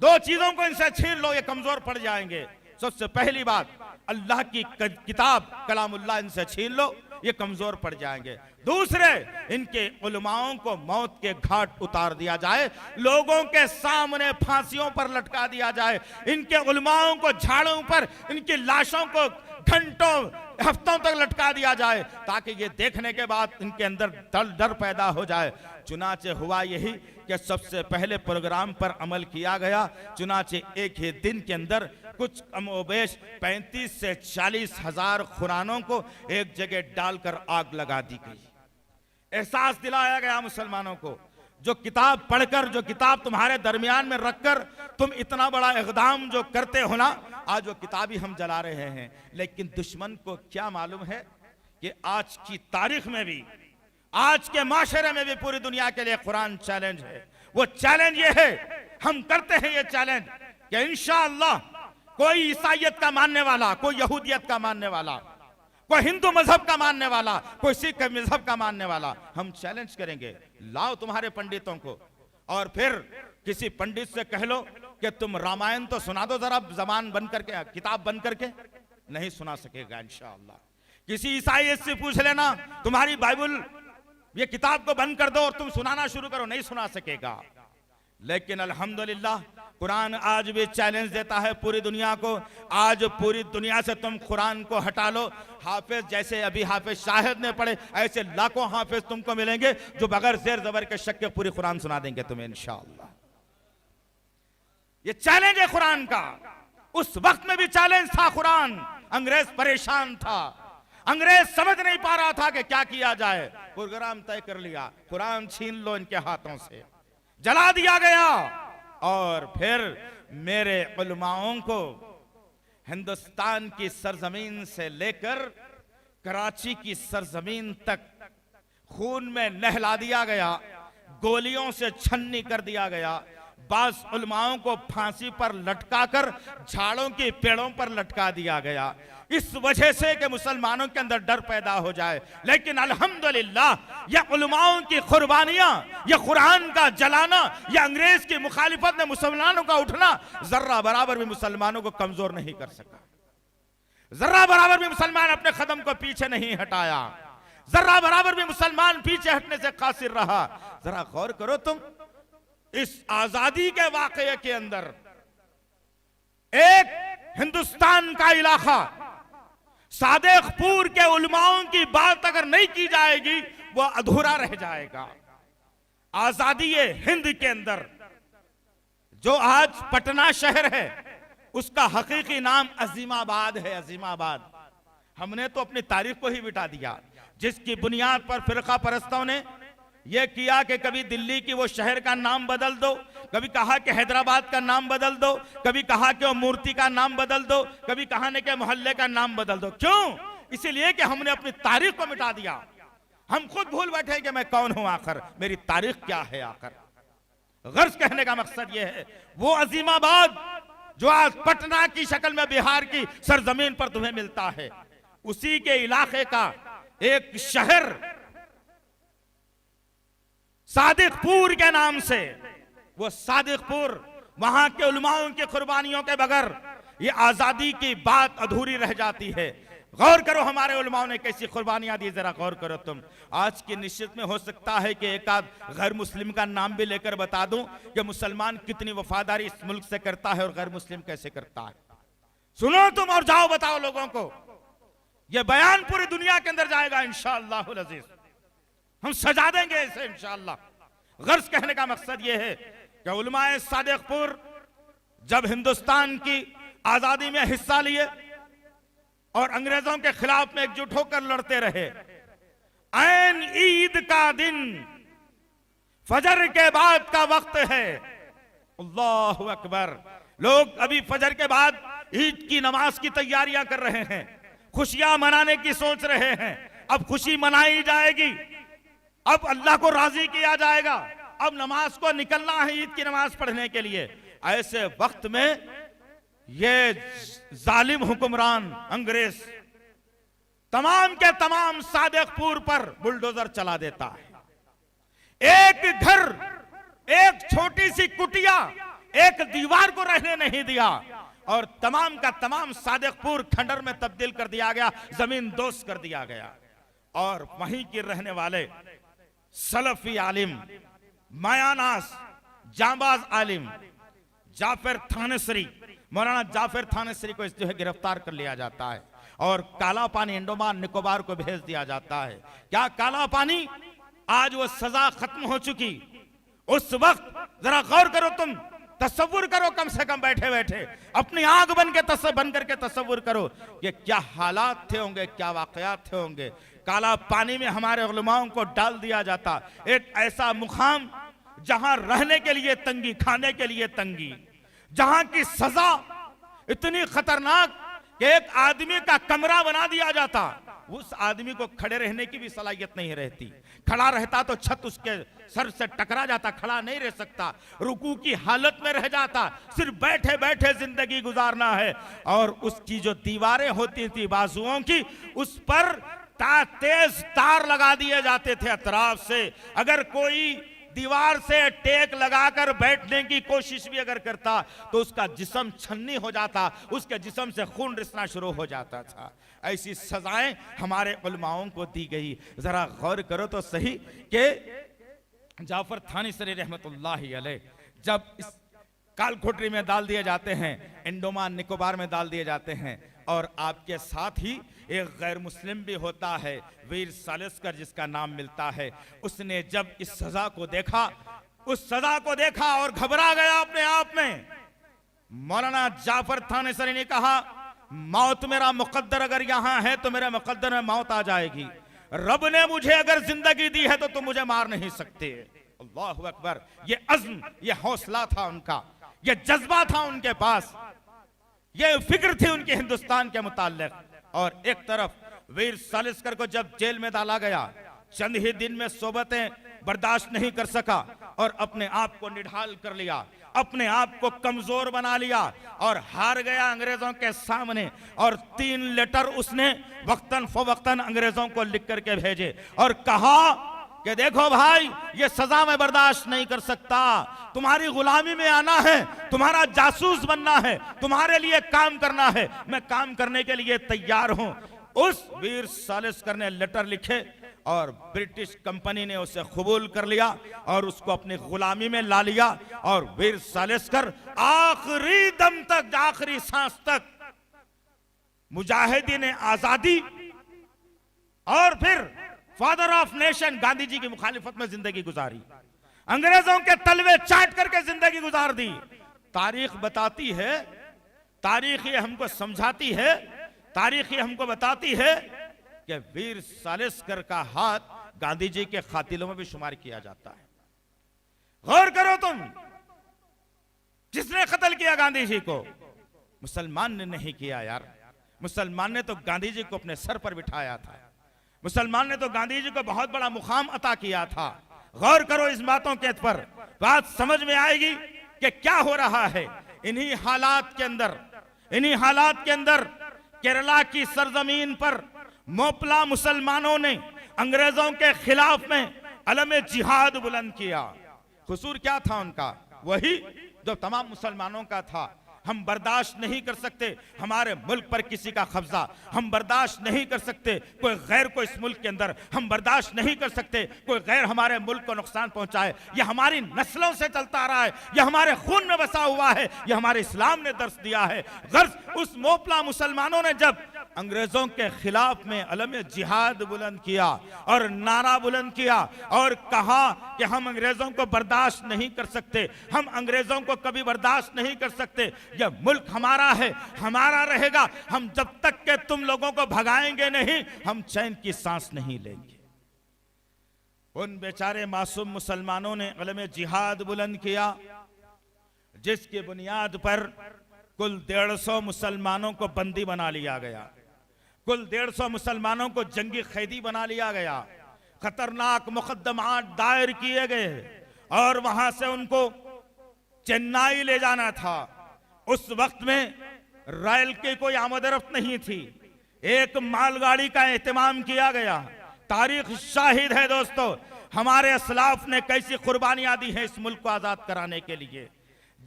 दो चीजों को इनसे छीन लो, ये कमजोर पड़ जाएंगे। सबसे पहली बात अल्लाह की किताब कलामुल्लाह इनसे छीन लो, ये कमजोर पड़ जाएंगे। दूसरे, इनके उलमाओं को मौत के घाट उतार दिया जाए, लोगों के सामने फांसियों पर लटका दिया जाए, इनके उलमाओं को झाड़ों पर इनकी लाशों को घंटों हफ्तों तक लटका दिया जाए ताकि ये देखने के बाद इनके अंदर डर पैदा हो जाए। चुनाचे हुआ यही कि सबसे पहले प्रोग्राम पर अमल किया गया। चुनाचे एक ही दिन के अंदर कुछ कमोबेश 35 से 40 हजार कुरानों को एक जगह डालकर आग लगा दी गई। एहसास दिलाया गया मुसलमानों को, जो किताब पढ़कर, जो किताब तुम्हारे दरमियान में रखकर तुम इतना बड़ा इक़दाम जो करते हो ना, आज वो किताब ही हम जला रहे हैं। लेकिन दुश्मन को क्या मालूम है कि आज की तारीख में भी, आज के माशरे में भी पूरी दुनिया के लिए कुरान चैलेंज है। वो चैलेंज ये है, हम करते हैं ये चैलेंज कि इंशाअल्लाह कोई ईसाइयत का मानने वाला, कोई यहूदियत का मानने वाला, कोई हिंदू मजहब का मानने वाला, कोई सिख मजहब का मानने वाला, हम चैलेंज करेंगे, लाओ तुम्हारे पंडितों को और फिर किसी पंडित से कह लो कि तुम रामायण तो सुना दो जरा जबान बन करके, किताब बन करके, नहीं सुना सकेगा इंशाअल्लाह। किसी ईसाई से पूछ लेना तुम्हारी बाइबल ये किताब को बंद कर दो और तुम सुनाना शुरू करो, नहीं सुना सकेगा। लेकिन अल्हम्दुलिल्लाह कुरान आज भी चैलेंज देता है पूरी दुनिया को। आज पूरी दुनिया से तुम कुरान को हटा लो, हाफिज जैसे अभी हाफिज शाहिद ने पढ़े ऐसे लाखों हाफिज तुमको मिलेंगे जो बगैर जेर जबर के शक के पूरी कुरान सुना देंगे तुम्हें इंशाअल्लाह। ये चैलेंज है कुरान का। उस वक्त में भी चैलेंज था कुरान। अंग्रेज परेशान था, अंग्रेज समझ नहीं पा रहा था कि क्या किया जाए। प्रोग्राम तय कर लिया, कुरान छीन लो इनके हाथों से, जला दिया गया। और फिर मेरे उलमाओं को हिंदुस्तान की सरजमीन से लेकर कराची की सरजमीन तक खून में नहला दिया गया, गोलियों से छन्नी कर दिया गया। बास उलमाओं को फांसी पर लटकाकर झाड़ों के पेड़ों पर लटका दिया गया, इस वजह से कि मुसलमानों के अंदर डर पैदा हो जाए। लेकिन अल्हम्दुलिल्लाह यह उलमाओं की कुर्बानियां, यह कुरान का जलाना, यह अंग्रेज की मुखालिफत में मुसलमानों का उठना जर्रा बराबर भी मुसलमानों को कमजोर नहीं कर सका। जर्रा बराबर भी मुसलमान अपने कदम को पीछे नहीं हटाया, जर्रा बराबर भी मुसलमान पीछे हटने से कासिर रहा। जरा गौर करो तुम, इस आजादी के वाकये के अंदर एक हिंदुस्तान का इलाका, सादेकपुर के उलमाओं की बात अगर नहीं की जाएगी वो अधूरा रह जाएगा। आजादी हिंद के अंदर जो आज पटना शहर है उसका हकीकी नाम अजीमाबाद है। अजीमाबाद हमने तो अपनी तारीख को ही मिटा दिया, जिसकी बुनियाद पर फिरका परस्तों ने यह किया कि कभी दिल्ली की वो शहर का नाम बदल दो, कभी कहा कि हैदराबाद का नाम बदल दो, कभी कहा कि वो मूर्ति का नाम बदल दो, कभी कहा ने कि मोहल्ले का नाम बदल दो। क्यों? इसीलिए कि हमने अपनी तारीख को मिटा दिया। हम खुद भूल बैठे कि मैं कौन हूं, आखिर मेरी तारीख क्या है। आखिर गर्ज कहने का मकसद यह है वो अजीमाबाद जो आज पटना की शक्ल में बिहार की सरजमीन पर तुम्हें मिलता है, उसी के इलाके का एक शहर सादिकपुर के नाम से, वो सादिकपुर वहां के उलमाओं की कुर्बानियों के बगैर ये आजादी की बात अधूरी रह जाती है। गौर करो हमारे उलमाओं ने कैसी कुर्बानियां दी, जरा गौर करो तुम। आज की निश्चित में हो सकता है कि एक आध गैर मुस्लिम का नाम भी लेकर बता दूं कि मुसलमान कितनी वफादारी इस मुल्क से करता है और गैर मुस्लिम कैसे करता है। सुनो तुम और जाओ बताओ लोगों को। यह बयान पूरी दुनिया के अंदर जाएगा इंशाअल्लाह अज़ीज, हम सजा देंगे इसे इंशाअल्लाह। गर्ज कहने का मकसद यह है कि उलमाए सादिकपुर जब हिंदुस्तान की आजादी में हिस्सा लिए और अंग्रेजों के खिलाफ में एकजुट होकर लड़ते रहे, ऐन ईद का दिन फजर के बाद का वक्त है, अल्लाहु अकबर, लोग अभी फजर के बाद ईद की नमाज की तैयारियां कर रहे हैं, खुशियां मनाने की सोच रहे हैं। अब खुशी मनाई जाएगी, अब अल्लाह को राजी किया जाएगा, अब नमाज को निकलना है ईद की नमाज पढ़ने के लिए। ऐसे वक्त में ये जालिम हुक्मरान अंग्रेज तमाम के तमाम सादिकपुर पर बुलडोजर चला देता है। एक घर, एक छोटी सी कुटिया, एक दीवार को रहने नहीं दिया और तमाम का तमाम सादिकपुर खंडर में तब्दील कर दिया गया, जमीन दोष कर दिया गया। और वहीं के रहने वाले सलफी आलिम, मायानास, जांबाज आलिम जाफर थानेसरी, मौलाना जाफर थानेसरी को जो है गिरफ्तार कर लिया जाता है और काला पानी अंडमान निकोबार को भेज दिया जाता है। क्या काला पानी? आज वो सजा खत्म हो चुकी। उस वक्त जरा गौर करो तुम, तसव्वुर करो, कम से कम बैठे बैठे अपनी आंख बन करके तसव्वुर करो कि क्या हालात थे होंगे, क्या वाकयात थे होंगे। काला पानी में हमारे उलमाओं को डाल दिया जाता, एक ऐसा मुकाम जहां रहने के लिए तंगी, खाने के लिए तंगी, जहां की सजा इतनी खतरनाक कि एक आदमी का कमरा बना दिया जाता, उस आदमी को खड़े रहने की भी सलाहियत नहीं रहती। खड़ा रहता तो छत उसके सर से टकरा जाता, खड़ा नहीं रह सकता, रुकू की हालत में रह जाता, सिर्फ बैठे बैठे जिंदगी गुजारना है। और उसकी जो दीवारें होती थी बाजुओं की, उस पर तेज तार लगा दिए जाते थे अतराफ से। अगर कोई दीवार से टेक लगाकर बैठने की कोशिश भी अगर करता तो उसका जिस्म छन्नी हो जाता, उसके जिस्म से खून रिसना शुरू हो जाता था। ऐसी सजाएं हमारे उलमाओं को दी गई। जरा गौर करो तो सही कि जाफर थानेसरी रहमतुल्लाहि अलैह जब इस कालकोठरी में डाल दिए जाते हैं, अंडमान निकोबार में डाल दिए जाते हैं, और आपके साथ ही एक गैर मुस्लिम भी होता है, वीर सालिस्कर जिसका नाम मिलता है। उसने जब इस सजा को देखा, उस सजा को देखा और घबरा गया अपने आप में। मौलाना जाफर थानेसरी ने कहा, मौत मेरा मुकद्दर अगर यहां है तो मेरे मुकद्दर में मौत आ जाएगी। रब ने मुझे अगर जिंदगी दी है तो तुम मुझे मार नहीं सकते। अल्लाहु अकबर। ये अज़्म, ये हौसला था उनका, ये जज्बा था उनके पास, ये फिक्र थी उनके हिंदुस्तान के मुताल्लिक। और एक तरफ वीर सालिस्कर को जब जेल में डाला गया, चंद ही दिन में सोबतें बर्दाश्त नहीं कर सका और अपने आप को निढाल कर लिया, अपने आप को कमजोर बना लिया और हार गया अंग्रेजों के सामने। और 3 लेटर उसने वक्तन फवक्तन अंग्रेजों को लिख करके भेजे और कहा कि देखो भाई, ये सजा मैं बर्दाश्त नहीं कर सकता, तुम्हारी गुलामी में आना है, तुम्हारा जासूस बनना है, तुम्हारे लिए काम करना है, मैं काम करने के लिए तैयार हूं। उस वीर सालिस्कर ने लेटर लिखे और ब्रिटिश कंपनी ने उसे कबूल कर लिया और उसको अपनी गुलामी में ला लिया। और वीर सालिस्कर आखिरी दम तक, आखिरी सांस तक मुजाहिदीन आजादी और फिर father of nation Gandhi ji की मुखालिफत में जिंदगी गुजारी। अंग्रेजों के तलवे चाट करके जिंदगी गुजार दी। तारीख बताती है, तारीख ये हमको समझाती है, तारीख ये हमको बताती है कि वीर सालिस्कर का हाथ गांधी जी के कातिलों में भी शुमार किया जाता है। गौर करो तुम, जिसने कत्ल किया गांधी जी को मुसलमान ने नहीं किया यार। मुसलमान ने तो गांधी जी को अपने सर पर बिठाया था। मुसलमान ने तो गांधी जी को बहुत बड़ा मुकाम अता किया था। गौर करो इस बातों के पर, बात समझ में आएगी कि क्या हो रहा है। इन्हीं हालात के अंदर, इन्हीं हालात के अंदर केरला की सरजमीन पर मोपला मुसलमानों ने अंग्रेजों के खिलाफ में अलम जिहाद बुलंद किया। कसूर क्या था उनका? वही जो तमाम मुसलमानों का था। हम बर्दाश्त नहीं कर सकते हमारे मुल्क पर किसी का कब्जा, हम बर्दाश्त नहीं कर सकते कोई गैर को इस मुल्क के अंदर, हम बर्दाश्त नहीं कर सकते कोई गैर हमारे मुल्क को नुकसान पहुंचाए। यह हमारी नस्लों से चलता आ रहा है, यह हमारे खून में बसा हुआ है, यह हमारे इस्लाम ने दर्श दिया है। गर्ज उस मोपला मुसलमानों ने जब अंग्रेजों के खिलाफ में अलम जिहाद बुलंद किया और नारा बुलंद किया और कहा कि हम अंग्रेजों को बर्दाश्त नहीं कर सकते, हम अंग्रेजों को कभी बर्दाश्त नहीं कर सकते, यह मुल्क हमारा है, हमारा रहेगा, हम जब तक के तुम लोगों को भगाएंगे नहीं हम चैन की सांस नहीं लेंगे। उन बेचारे मासूम मुसलमानों ने अलम जिहाद बुलंद किया, जिसकी बुनियाद पर कुल 150 मुसलमानों को बंदी बना लिया गया, कुल 150 मुसलमानों को जंगी कैदी बना लिया गया, खतरनाक मुकदमात दायर किए गए और वहां से उनको चेन्नई ले जाना था। उस वक्त में रेल की कोई आमदरफ्त नहीं थी, एक मालगाड़ी का एहतमाम किया गया। तारीख शाहिद है दोस्तों, हमारे असलाफ ने कैसी कुर्बानियां दी हैं इस मुल्क को आजाद कराने के लिए।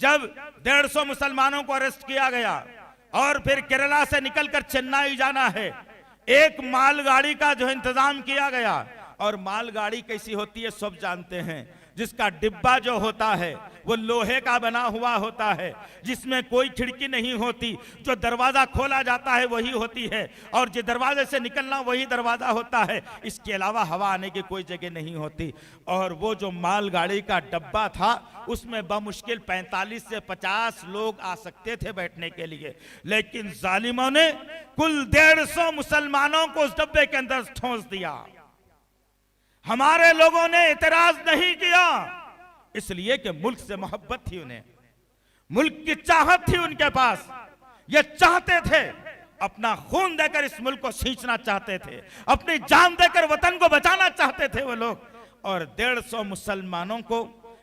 जब 150 मुसलमानों को अरेस्ट किया गया और फिर केरला से निकलकर चेन्नई जाना है, एक मालगाड़ी का जो इंतजाम किया गया। और मालगाड़ी कैसी होती है सब जानते हैं, जिसका डिब्बा जो होता है वो लोहे का बना हुआ होता है, जिसमें कोई खिड़की नहीं होती, जो दरवाजा खोला जाता है वही होती है और जो दरवाजे से निकलना वही दरवाजा होता है, इसके अलावा हवा आने की कोई जगह नहीं होती। और वो जो मालगाड़ी का डब्बा था उसमें बमुश्किल 45 से 50 लोग आ सकते थे बैठने के लिए, लेकिन जालिमों ने कुल 150 मुसलमानों को उस डब्बे के अंदर ठोंस दिया। हमारे लोगों ने एतराज नहीं किया, इसलिए कि मुल्क से मोहब्बत थी उन्हें, मुल्क की चाहत थी उनके पास। ये चाहते थे, अपना खून देकर इस मुल्क को सींचना चाहते थे, अपनी जान देकर वतन को बचाना चाहते थे वो लोग। और 150 मुसलमानों को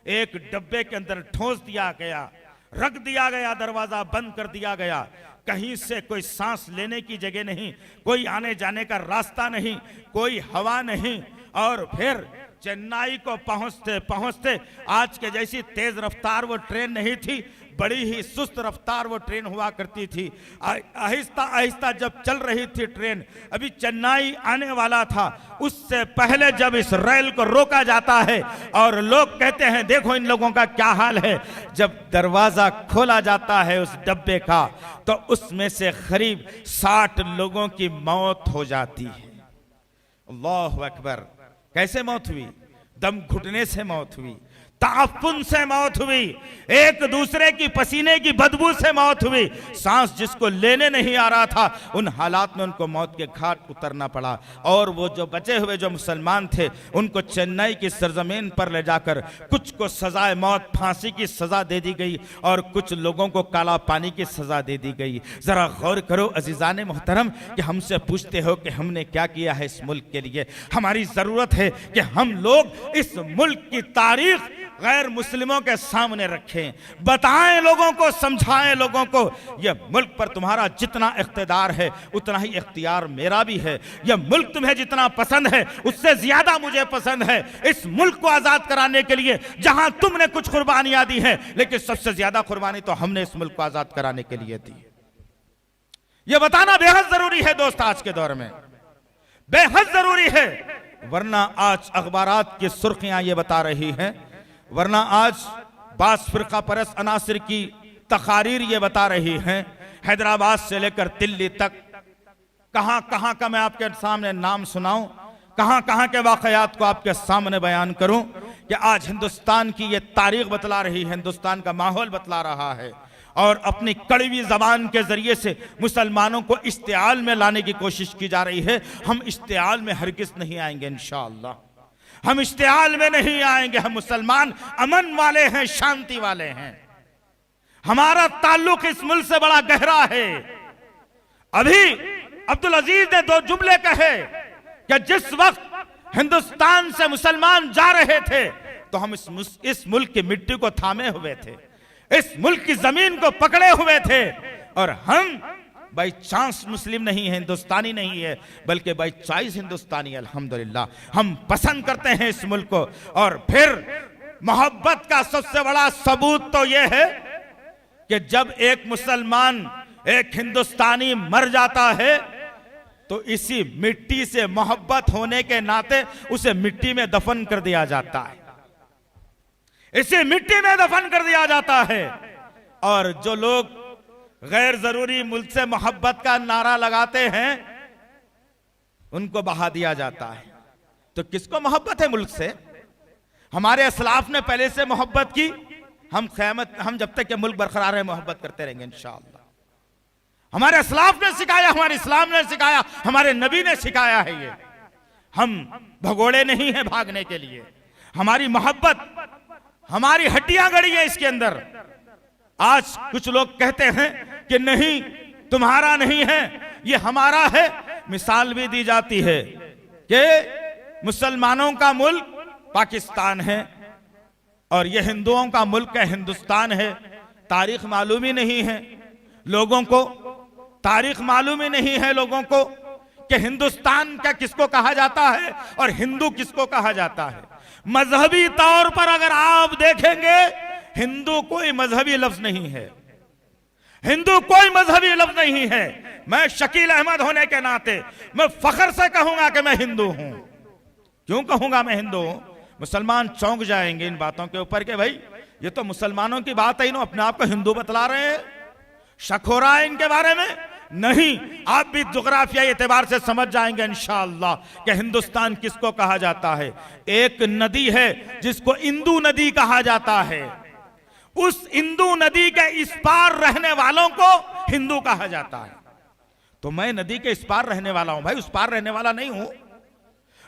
एक डब्बे के अंदर ठोंस दिया गया, रख दिया गया, दरवाजा बंद कर दिया गया। कहीं से कोई सांस लेने की जगह नहीं, कोई आने जाने का रास्ता नहीं, कोई हवा नहीं। और फिर चेन्नई को पहुंचते पहुंचते आज के जैसी तेज रफ्तार वो ट्रेन नहीं थी, बड़ी ही सुस्त रफ्तार वो ट्रेन हुआ करती थी। आहिस्ता आहिस्ता जब चल रही थी ट्रेन, अभी चेन्नई आने वाला था, उससे पहले जब इस रेल को रोका जाता है और लोग कहते हैं देखो इन लोगों का क्या हाल है, जब दरवाजा खोला जाता है उस डब्बे का तो उसमें से करीब 60 लोगों की मौत हो जाती है। अल्लाहु अकबर। कैसे मौत हुई? दम घुटने से मौत हुई, ताफुन से मौत हुई, एक दूसरे की पसीने की बदबू से मौत हुई। सांस जिसको लेने नहीं आ रहा था उन हालात में उनको मौत के घाट उतरना पड़ा। और वो जो बचे हुए जो मुसलमान थे उनको चेन्नई की सरजमीन पर ले जाकर कुछ को सजाए मौत फांसी की सजा दे दी गई और कुछ लोगों को काला पानी की सजा दे दी गई। जरा गौर करो अजीजान मोहतरम कि हमसे पूछते हो कि हमने क्या किया है इस मुल्क के लिए। हमारी जरूरत है कि हम लोग इस मुल्क की तारीख गैर मुस्लिमों के सामने रखें, बताएं लोगों को, समझाएं लोगों को यह मुल्क पर तुम्हारा जितना इख्तिदार है उतना ही इख्तियार मेरा भी है। यह मुल्क तुम्हें जितना पसंद है उससे ज्यादा मुझे पसंद है। इस मुल्क को आजाद कराने के लिए जहां तुमने कुछ कुर्बानियां दी हैं, लेकिन सबसे ज्यादा कुर्बानी तो हमने इस मुल्क को आजाद कराने के लिए दी। यह बताना बेहद जरूरी है दोस्त, आज के दौर में बेहद जरूरी है। वरना आज अखबारात की सुर्खियां ये बता रही हैं, वरना आज बास फिरका परस्त अनासिर की तकारीर ये बता रही हैं, हैदराबाद से लेकर दिल्ली तक कहां कहां का मैं आपके सामने नाम सुनाऊं, कहां कहां के वाकयात को आपके सामने बयान करूं कि आज हिंदुस्तान की ये तारीख बतला रही है, हिंदुस्तान का माहौल बतला रहा है और अपनी कड़वी जबान के जरिए से मुसलमानों को इश्तिआल में लाने की कोशिश की जा रही है। हम इश्तिआल में हरगिज़ नहीं आएंगे इंशाअल्लाह, हम इश्तिआल में नहीं आएंगे। हम मुसलमान अमन वाले हैं, शांति वाले हैं, हमारा ताल्लुक इस मुल्क से बड़ा गहरा है। अभी अब्दुल अजीज ने दो जुमले कहे कि जिस वक्त हिंदुस्तान से मुसलमान जा रहे थे तो हम इस मुल्क की मिट्टी को थामे हुए थे, इस मुल्क की जमीन को पकड़े हुए थे, और हम बाई चांस मुस्लिम नहीं है, हिंदुस्तानी नहीं है, बल्कि बाई चॉइस हिंदुस्तानी है। अल्हम्दुलिल्लाह हम पसंद करते हैं इस मुल्क को। और फिर मोहब्बत का सबसे बड़ा सबूत तो यह है कि जब एक मुसलमान, एक हिंदुस्तानी मर जाता है तो इसी मिट्टी से मोहब्बत होने के नाते उसे मिट्टी में दफन कर दिया जाता है, इसे मिट्टी में दफन कर दिया जाता है। और जो लोग गैर जरूरी मुल्क से मोहब्बत का नारा लगाते हैं उनको बहा दिया जाता है। तो किसको मोहब्बत है मुल्क से? हमारे असलाफ ने पहले से मोहब्बत की, हम जब तक ये मुल्क बरकरार है मोहब्बत करते रहेंगे इंशाअल्लाह। हमारे असलाफ ने सिखाया, हमारे इस्लाम ने सिखाया, हमारे नबी ने सिखाया है। ये हम भगोड़े नहीं हैं भागने के लिए, हमारी मोहब्बत हमारी हड्डियां गड़ी है इसके अंदर। आज कुछ लोग कहते हैं कि नहीं तुम्हारा नहीं है, ये हमारा है। मिसाल भी दी जाती है कि मुसलमानों का मुल्क पाकिस्तान है और ये हिंदुओं का मुल्क है हिंदुस्तान है। तारीख मालूम ही नहीं है लोगों को, तारीख मालूम ही नहीं है लोगों को कि हिंदुस्तान का किसको कहा जाता है और हिंदू किसको कहा जाता है। मजहबी तौर पर अगर आप देखेंगे हिंदू कोई मजहबी लफ्ज नहीं है, हिंदू कोई मजहबी लफ्ज नहीं है। मैं शकील अहमद होने के नाते मैं फख्र से कहूंगा कि मैं हिंदू हूं। क्यों कहूंगा मैं हिंदू हूं? मुसलमान चौंक जाएंगे इन बातों के ऊपर कि भाई ये तो मुसलमानों की बात है, इन्होंने अपने आप को हिंदू बतला रहे हैं, शक हो रहा है इनके बारे में। नहीं, आप भी जुग्राफियाई एतबार से समझ जाएंगे इंशाअल्लाह कि हिंदुस्तान किसको कहा जाता है। एक नदी है जिसको इंदू नदी कहा जाता है, उस इंदू नदी के इस पार रहने वालों को हिंदू कहा जाता है। तो मैं नदी के इस पार रहने वाला हूं भाई, उस पार रहने वाला नहीं हूं।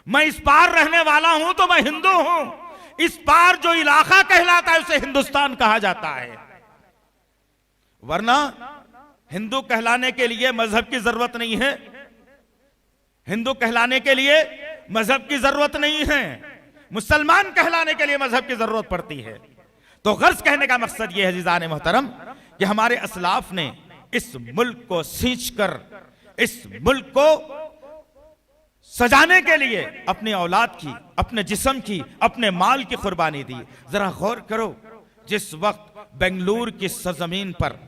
मैं इस पार रहने वाला हूं तो मैं हिंदू हूं। इस पार जो इलाका कहलाता है उसे हिंदुस्तान कहा जाता है। वरना हिंदू कहलाने के लिए मजहब की जरूरत नहीं है, हिंदू कहलाने के लिए मजहब की जरूरत नहीं है, मुसलमान कहलाने के लिए मजहब की जरूरत पड़ती है। तो गर्ज कहने का मकसद यह है अज़ीज़ान मोहतरम कि हमारे असलाफ ने इस मुल्क को सींच कर, इस मुल्क को सजाने के लिए अपनी औलाद की, अपने जिस्म की, अपने माल की कुर्बानी दी। जरा गौर करो, जिस वक्त बेंगलुरु की सरजमीन पर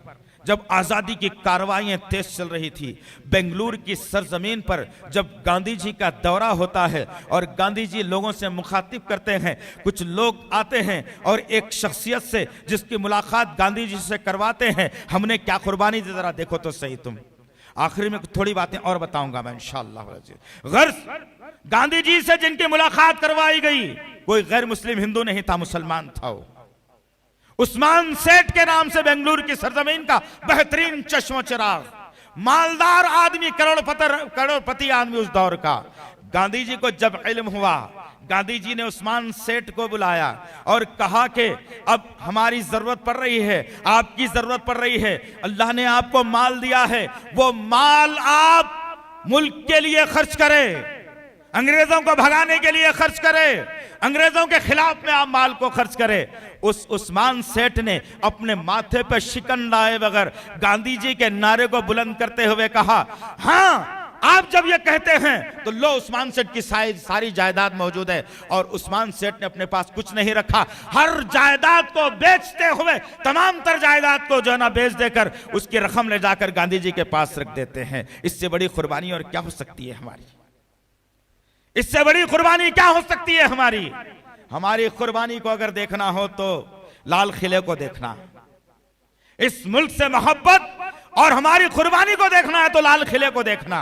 जब आजादी की कार्रवाइयां तेज चल रही थी, बेंगलुरु की सरजमीन पर जब गांधी जी का दौरा होता है और गांधी जी लोगों से मुखातिब करते हैं, कुछ लोग आते हैं और एक शख्सियत से जिसकी मुलाकात गांधी जी से करवाते हैं, हमने क्या कुर्बानी दी जरा देखो तो सही तुम। आखिरी में थोड़ी बातें और बताऊंगा मैं इंशाअल्लाह। गर्ज गांधी जी से जिनकी मुलाकात करवाई गई कोई गैर मुस्लिम हिंदू नहीं था, मुसलमान था वो। उस्मान सेठ के नाम से बेंगलुरु की सरजमीन का बेहतरीन चश्मो चिराग, मालदार आदमी, करोड़पति आदमी उस दौर का। गांधी जी को जब इल्म हुआ, गांधी जी ने उस्मान सेठ को बुलाया और कहा कि अब हमारी जरूरत पड़ रही है, आपकी जरूरत पड़ रही है, अल्लाह ने आपको माल दिया है, वो माल आप मुल्क के लिए खर्च करें, अंग्रेजों को भगाने के लिए खर्च करें, अंग्रेजों के खिलाफ में आप माल को खर्च करें। उस उस्मान सेठ ने अपने माथे पर शिकन लाए बगैर गांधी जी के नारे को बुलंद करते हुए कहा, हाँ आप जब ये कहते हैं तो लो उस्मान सेठ की सारी जायदाद मौजूद है। और उस्मान सेठ ने अपने पास कुछ नहीं रखा, हर जायदाद को बेचते हुए तमाम तर जायदाद को जो है ना बेच देकर उसकी रकम ले जाकर गांधी जी के पास रख देते हैं। इससे बड़ी कुर्बानी और क्या हो सकती है हमारी। इससे बड़ी कुर्बानी क्या हो सकती है हमारी? हमारी कुर्बानी को अगर देखना हो तो लाल किले को देखना, इस मुल्क से मोहब्बत और हमारी कुर्बानी को देखना है तो लाल किले को देखना।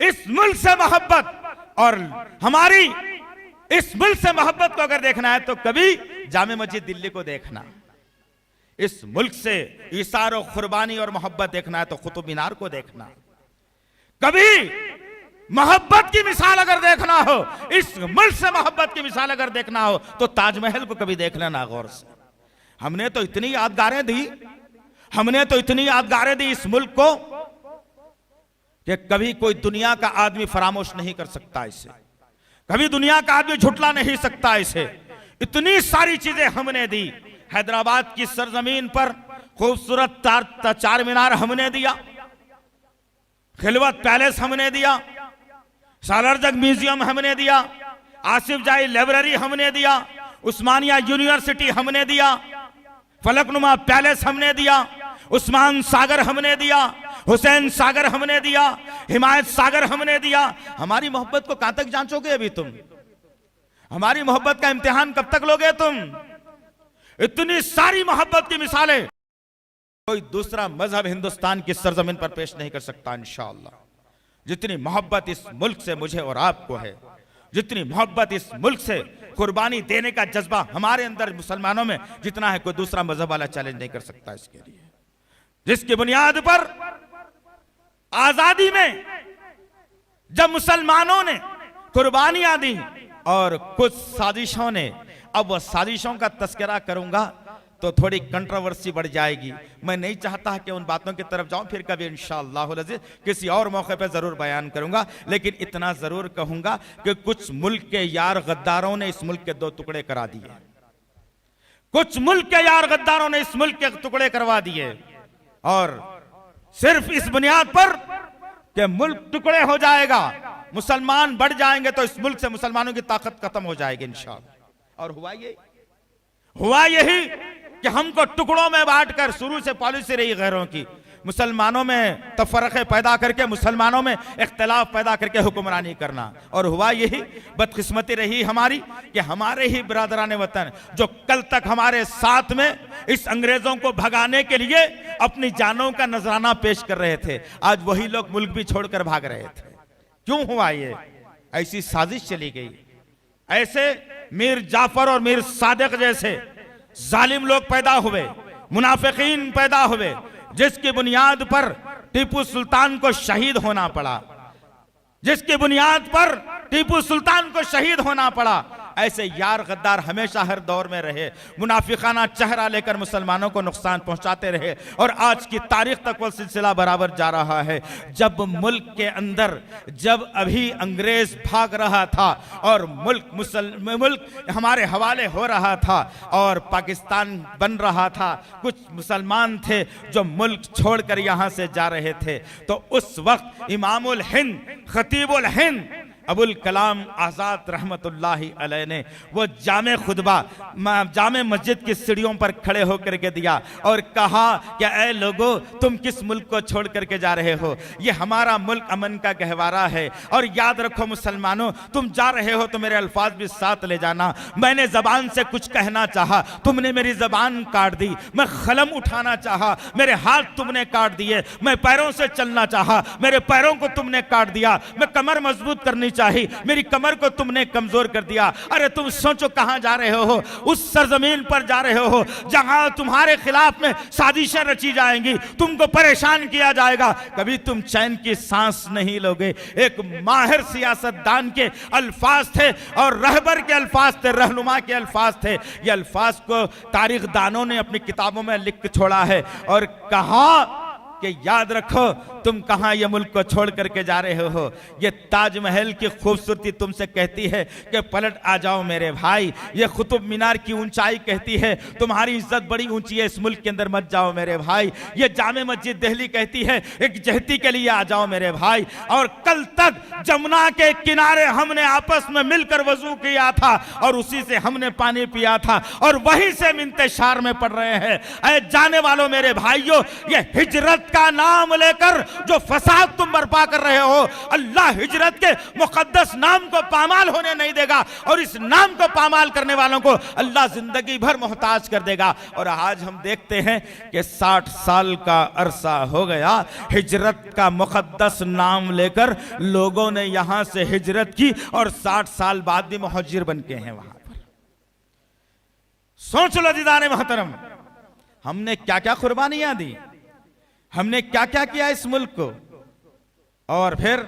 इस मुल्क से मोहब्बत और हमारी इस मुल्क से मोहब्बत को अगर देखना है तो कभी जामे मस्जिद दिल्ली को देखना। इस मुल्क से इसार और कुर्बानी और मोहब्बत देखना है तो कुतुब मीनार को देखना। कभी मोहब्बत की मिसाल अगर देखना हो, इस मुल्क से मोहब्बत की मिसाल अगर देखना हो तो ताजमहल को कभी देख लेना गौर से। हमने तो इतनी यादगारें दी, हमने तो इतनी यादगारें दी इस मुल्क को कि कभी कोई दुनिया का आदमी फरामोश नहीं कर सकता इसे, कभी दुनिया का आदमी झुटला नहीं सकता इसे। इतनी सारी चीजें हमने दी। हैदराबाद की सरजमीन पर खूबसूरत चार मीनार हमने दिया, खिलवत पैलेस हमने दिया, सालारजंग म्यूजियम हमने दिया, आसिफ जाही लाइब्रेरी हमने दिया, उस्मानिया यूनिवर्सिटी हमने दिया, फलकनुमा पैलेस हमने दिया, उस्मान सागर हमने दिया, हुसैन सागर हमने दिया, हिमायत सागर हमने दिया। हमारी मोहब्बत को कहां तक जांचोगे अभी तुम? हमारी मोहब्बत का इम्तिहान कब तक लोगे तुम? इतनी सारी मोहब्बत की मिसालें कोई दूसरा मजहब हिंदुस्तान की सरजमीन पर पेश नहीं कर सकता इंशाअल्लाह। जितनी मोहब्बत इस मुल्क से मुझे और आपको है, जितनी मोहब्बत इस मुल्क से कुर्बानी देने का जज्बा हमारे अंदर मुसलमानों में जितना है, कोई दूसरा मजहब वाला चैलेंज नहीं कर सकता इसके लिए। जिसकी बुनियाद पर आजादी में जब मुसलमानों ने कुर्बानियां दी और कुछ साजिशों ने, अब वह साजिशों का तस्करा करूंगा तो थोड़ी कंट्रोवर्सी बढ़ जाएगी। मैं नहीं चाहता कि उन बातों की तरफ जाऊं, फिर कभी इंशाअल्लाह किसी और मौके पर जरूर बयान करूंगा। लेकिन इतना जरूर कहूंगा कि कुछ मुल्क के यार गद्दारों ने इस मुल्क के दो टुकड़े करा दिए, कुछ मुल्क के यार गद्दारों ने इस मुल्क के टुकड़े करवा दिए, और सिर्फ इस बुनियाद पर कि मुल्क टुकड़े हो जाएगा, मुसलमान बढ़ जाएंगे तो इस मुल्क से मुसलमानों की ताकत खत्म हो जाएगी इंशाअल्लाह। और हुआ यही कि हमको टुकड़ों में बांटकर, शुरू से पॉलिसी रही गैरों की, मुसलमानों में तफरक़े पैदा करके, मुसलमानों में इख्तिलाफ पैदा करके हुक्मरानी करना। और हुआ यही, बदकिस्मती रही हमारी कि हमारे ही बिरादरान वतन जो कल तक हमारे साथ में इस अंग्रेजों को भगाने के लिए अपनी जानों का नजराना पेश कर रहे थे, आज वही लोग मुल्क भी छोड़कर भाग रहे थे। क्यों हुआ ये? ऐसी साजिश चली गई। ऐसे मीर जाफर और मीर सादिक जैसे जालिम लोग पैदा हुए, मुनाफिकीन पैदा हुए, जिसकी बुनियाद पर टीपू सुल्तान को शहीद होना पड़ा, जिसकी बुनियाद पर टीपू सुल्तान को शहीद होना पड़ा। ऐसे यार गद्दार हमेशा हर दौर में रहे, मुनाफिकाना चेहरा लेकर मुसलमानों को नुकसान पहुंचाते रहे, और आज की तारीख तक वो सिलसिला बराबर जा रहा है। जब मुल्क के अंदर, जब अभी अंग्रेज भाग रहा था और मुल्क हमारे हवाले हो रहा था और पाकिस्तान बन रहा था, कुछ मुसलमान थे जो मुल्क छोड़कर यहाँ से जा रहे थे, तो उस वक्त इमामुल हिंद, खतीबुल हिंद अबुल कलाम आज़ाद रहमतुल्लाहि अलैह ने वो जामे खुतबा जामे मस्जिद की सीढ़ियों पर खड़े होकर के दिया और कहा कि ऐ लोगों, तुम किस मुल्क को छोड़ करके जा रहे हो? ये हमारा मुल्क अमन का गहवारा है, और याद रखो मुसलमानों, तुम जा रहे हो तो मेरे अल्फाज भी साथ ले जाना। मैंने जबान से कुछ कहना चाहा, तुमने मेरी जबान काट दी। मैं कलम उठाना चाहा, मेरे हाथ तुमने काट दिए। मैं पैरों से चलना चाहा, मेरे पैरों को तुमने काट दिया। मैं कमर मजबूत करनी चाहिए, मेरी कमर को तुमने कमजोर कर दिया। अरे तुम सोचो कहां जा रहे हो? उस सरजमीन पर जा रहे हो जहां तुम्हारे खिलाफ में साजिशें रची जाएंगी, तुमको परेशान किया जाएगा, कभी तुम चैन की सांस नहीं लोगे। एक माहिर सियासतदान के अल्फाज थे और रहबर के अल्फाज थे, रहनुमा के अल्फाज थे। ये अल्फाज को तारीख दानों ने अपनी किताबों में लिख के छोड़ा है और कहा कि याद रखो तुम कहां ये मुल्क को छोड़ करके जा रहे हो। ये ताजमहल की खूबसूरती तुमसे कहती है कि पलट आ जाओ मेरे भाई। ये कुतुब मीनार की ऊंचाई कहती है तुम्हारी इज्जत बड़ी ऊंची है, इस मुल्क के अंदर मत जाओ मेरे भाई। ये जामे मस्जिद दिल्ली कहती है एक जहती के लिए आ जाओ मेरे भाई। और कल तक जमुना के किनारे हमने आपस में मिलकर वजू किया था और उसी से हमने पानी पिया था और वहीं से हम इंतशार में पड़ रहे हैं। ऐ जाने वालों मेरे भाइयों, ये हिजरत हिजरत का नाम लेकर जो फसाद तुम बर्पा कर रहे हो, अल्लाह हिजरत के मुकद्दस नाम को पामाल होने नहीं देगा और इस नाम को पामाल करने वालों को अल्लाह जिंदगी भर मोहताज कर देगा। और आज हम देखते हैं कि 60 साल का अरसा हो गया हिजरत का मुकद्दस नाम लेकर लोगों ने यहां से हिजरत की और 60 साल बाद भी मुहाजिर बन के हैं वहां पर। सोच लो दीदाने मोहतरम, हमने क्या क्या कुर्बानियां दी, हमने क्या क्या किया इस मुल्क को। और फिर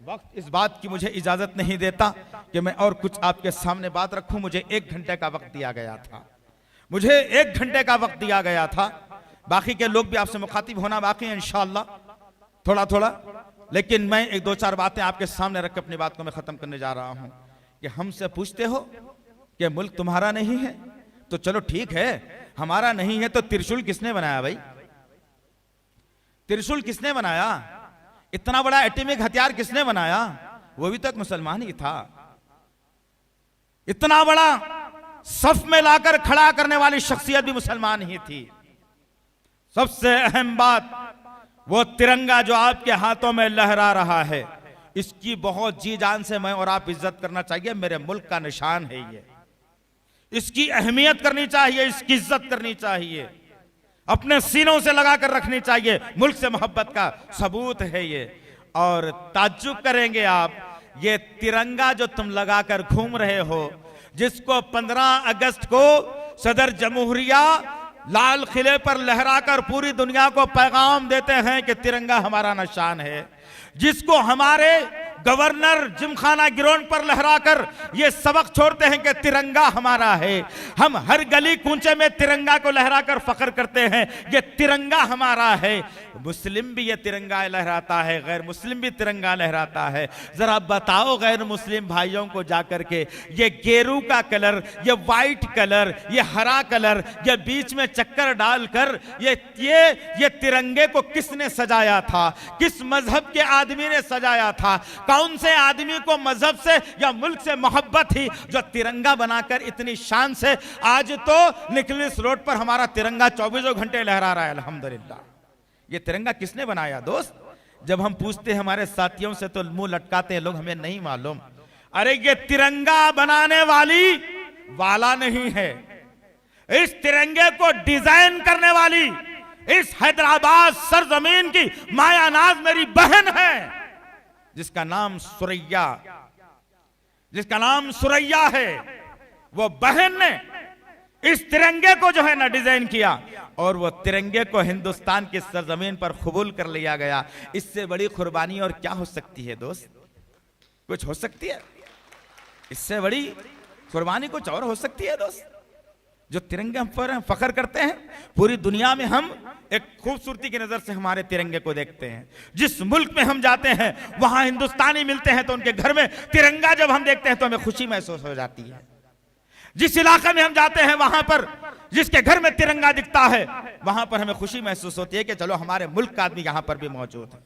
वक्त इस बात की मुझे इजाजत नहीं देता कि मैं और कुछ आपके सामने बात रखूं। मुझे 1 घंटे का वक्त दिया गया था, मुझे 1 घंटे का वक्त दिया गया था। बाकी के लोग भी आपसे मुखातिब होना बाकी है इंशाअल्लाह, थोड़ा थोड़ा। लेकिन मैं 1-2-4 बातें आपके सामने रख के अपनी बात को मैं खत्म करने जा रहा हूं। कि हमसे पूछते हो कि मुल्क तुम्हारा नहीं है, तो चलो ठीक है, हमारा नहीं है तो त्रिशूल किसने बनाया भाई? त्रिशूल किसने बनाया? इतना बड़ा एटॉमिक हथियार किसने बनाया? वो भी तो एक मुसलमान ही था। इतना बड़ा सफ में लाकर खड़ा करने वाली शख्सियत भी मुसलमान ही थी। सबसे अहम बात, वो तिरंगा जो आपके हाथों में लहरा रहा है, इसकी बहुत जी जान से मैं और आप इज्जत करना चाहिए। मेरे मुल्क का निशान है ये, इसकी अहमियत करनी चाहिए, इसकी इज्जत करनी चाहिए, अपने सीनों से लगाकर रखनी चाहिए। मुल्क से मोहब्बत का सबूत है ये। और ताज्जुब करेंगे आप, ये तिरंगा जो तुम लगाकर घूम रहे हो, जिसको 15 अगस्त को सदर जमहूरिया लाल किले पर लहराकर पूरी दुनिया को पैगाम देते हैं कि तिरंगा हमारा निशान है, जिसको हमारे गवर्नर जिमखाना गिरोन पर लहराकर ये सबक छोड़ते हैं कि तिरंगा हमारा है। हम हर गली कूंचे में तिरंगा को लहराकर फख्र करते हैं, ये तिरंगा हमारा है। मुस्लिम भी ये तिरंगा लहराता है, गैर मुस्लिम भी तिरंगा लहराता है। जरा बताओ गैर मुस्लिम भाइयों को जाकर के, ये गेरू का कलर, ये वाइट कलर, ये हरा कलर, ये बीच में चक्कर डालकर ये तिरंगे को किसने सजाया था? किस मजहब के आदमी ने सजाया था? कौन से आदमी को मजहब से या मुल्क से मोहब्बत थी जो तिरंगा बनाकर इतनी शान से आज तो निकलिस रोड पर हमारा तिरंगा 24 घंटे लहरा रहा है? अल्हम्दुलिल्लाह। ये तिरंगा किसने बनाया दोस्त? जब हम पूछते हैं हमारे साथियों से तो मुंह लटकाते हैं लोग, हमें नहीं मालूम। अरे ये तिरंगा बनाने वाला नहीं है, इस तिरंगे को डिजाइन करने वाली इस हैदराबाद सरजमीन की मायानाज मेरी बहन है, जिसका नाम सुरैया है। वो बहन ने इस तिरंगे को जो है ना डिजाइन किया और वो तिरंगे को हिंदुस्तान की सरजमीन पर कबूल कर लिया गया। इससे बड़ी कुर्बानी और क्या हो सकती है दोस्त? कुछ हो सकती है? इससे बड़ी कुर्बानी कुछ और हो सकती है दोस्त? जो तिरंगे हम पर फख्र करते हैं, पूरी दुनिया में हम एक खूबसूरती की नजर से हमारे तिरंगे को देखते हैं। जिस मुल्क में हम जाते हैं वहां हिंदुस्तानी मिलते हैं तो उनके घर में तिरंगा जब हम देखते हैं तो हमें खुशी महसूस हो जाती है। जिस इलाके में हम जाते हैं वहां पर जिसके घर में तिरंगा दिखता है वहां पर हमें खुशी महसूस होती है कि चलो हमारे मुल्क का आदमी यहां पर भी मौजूद है।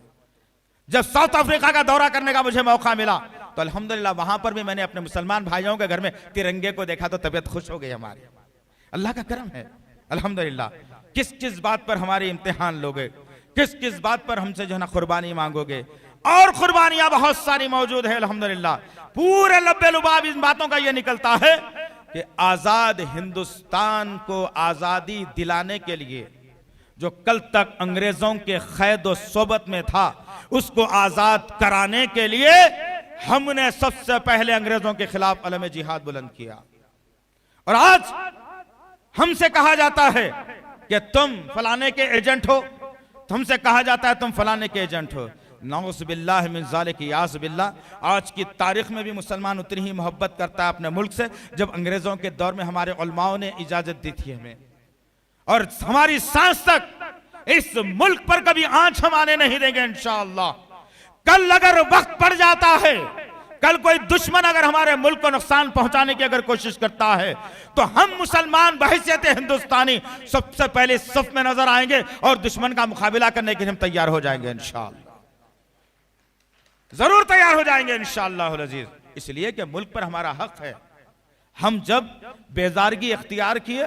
जब साउथ अफ्रीका का दौरा करने का मुझे मौका मिला तो अल्हम्दुलिल्लाह वहां पर भी मैंने अपने मुसलमान भाइयों के घर में तिरंगे को देखा तो तबीयत खुश हो गई हमारी। अल्लाह का करम है अल्हम्दुलिल्लाह। किस किस बात पर हमारे इम्तिहान लोगे, किस किस बात पर हमसे जो है ना कुर्बानी मांगोगे, और कुर्बानियां बहुत सारी मौजूद है अल्हम्दुलिल्लाह। पूरे लब्बे लुबाब इन बातों का यह निकलता है कि आजाद हिंदुस्तान को आजादी दिलाने के लिए जो कल तक अंग्रेजों के कैद व सोबत में था उसको आजाद कराने के लिए हमने सबसे पहले अंग्रेजों के खिलाफ अलम जिहाद बुलंद किया। और आज हमसे कहा जाता है कि तुम फलाने के एजेंट हो, तुमसे कहा जाता है तुम फलाने के एजेंट हो। नऊज़ बिल्लाह मिन ज़ालिक, याज़ बिल्लाह। आज की तारीख में भी मुसलमान उतनी ही मोहब्बत करता है अपने मुल्क से जब अंग्रेजों के दौर में हमारे उलमाओं ने इजाजत दी थी हमें। और हमारी सांस तक इस मुल्क पर कभी आंच हम आने नहीं देंगे इंशाअल्लाह। कल अगर वक्त पड़ जाता है, कल कोई दुश्मन अगर हमारे मुल्क को नुकसान पहुंचाने की अगर कोशिश करता है तो हम मुसलमान बहैसियत हिंदुस्तानी सबसे पहले सफ में नजर आएंगे और दुश्मन का मुकाबला करने के लिए हम तैयार हो जाएंगे इंशाअल्लाह, जरूर तैयार हो जाएंगे इंशाअल्लाह अज़ीज़। इसलिए कि मुल्क पर हमारा हक है। हम जब बेजारगी इख्तियार किए,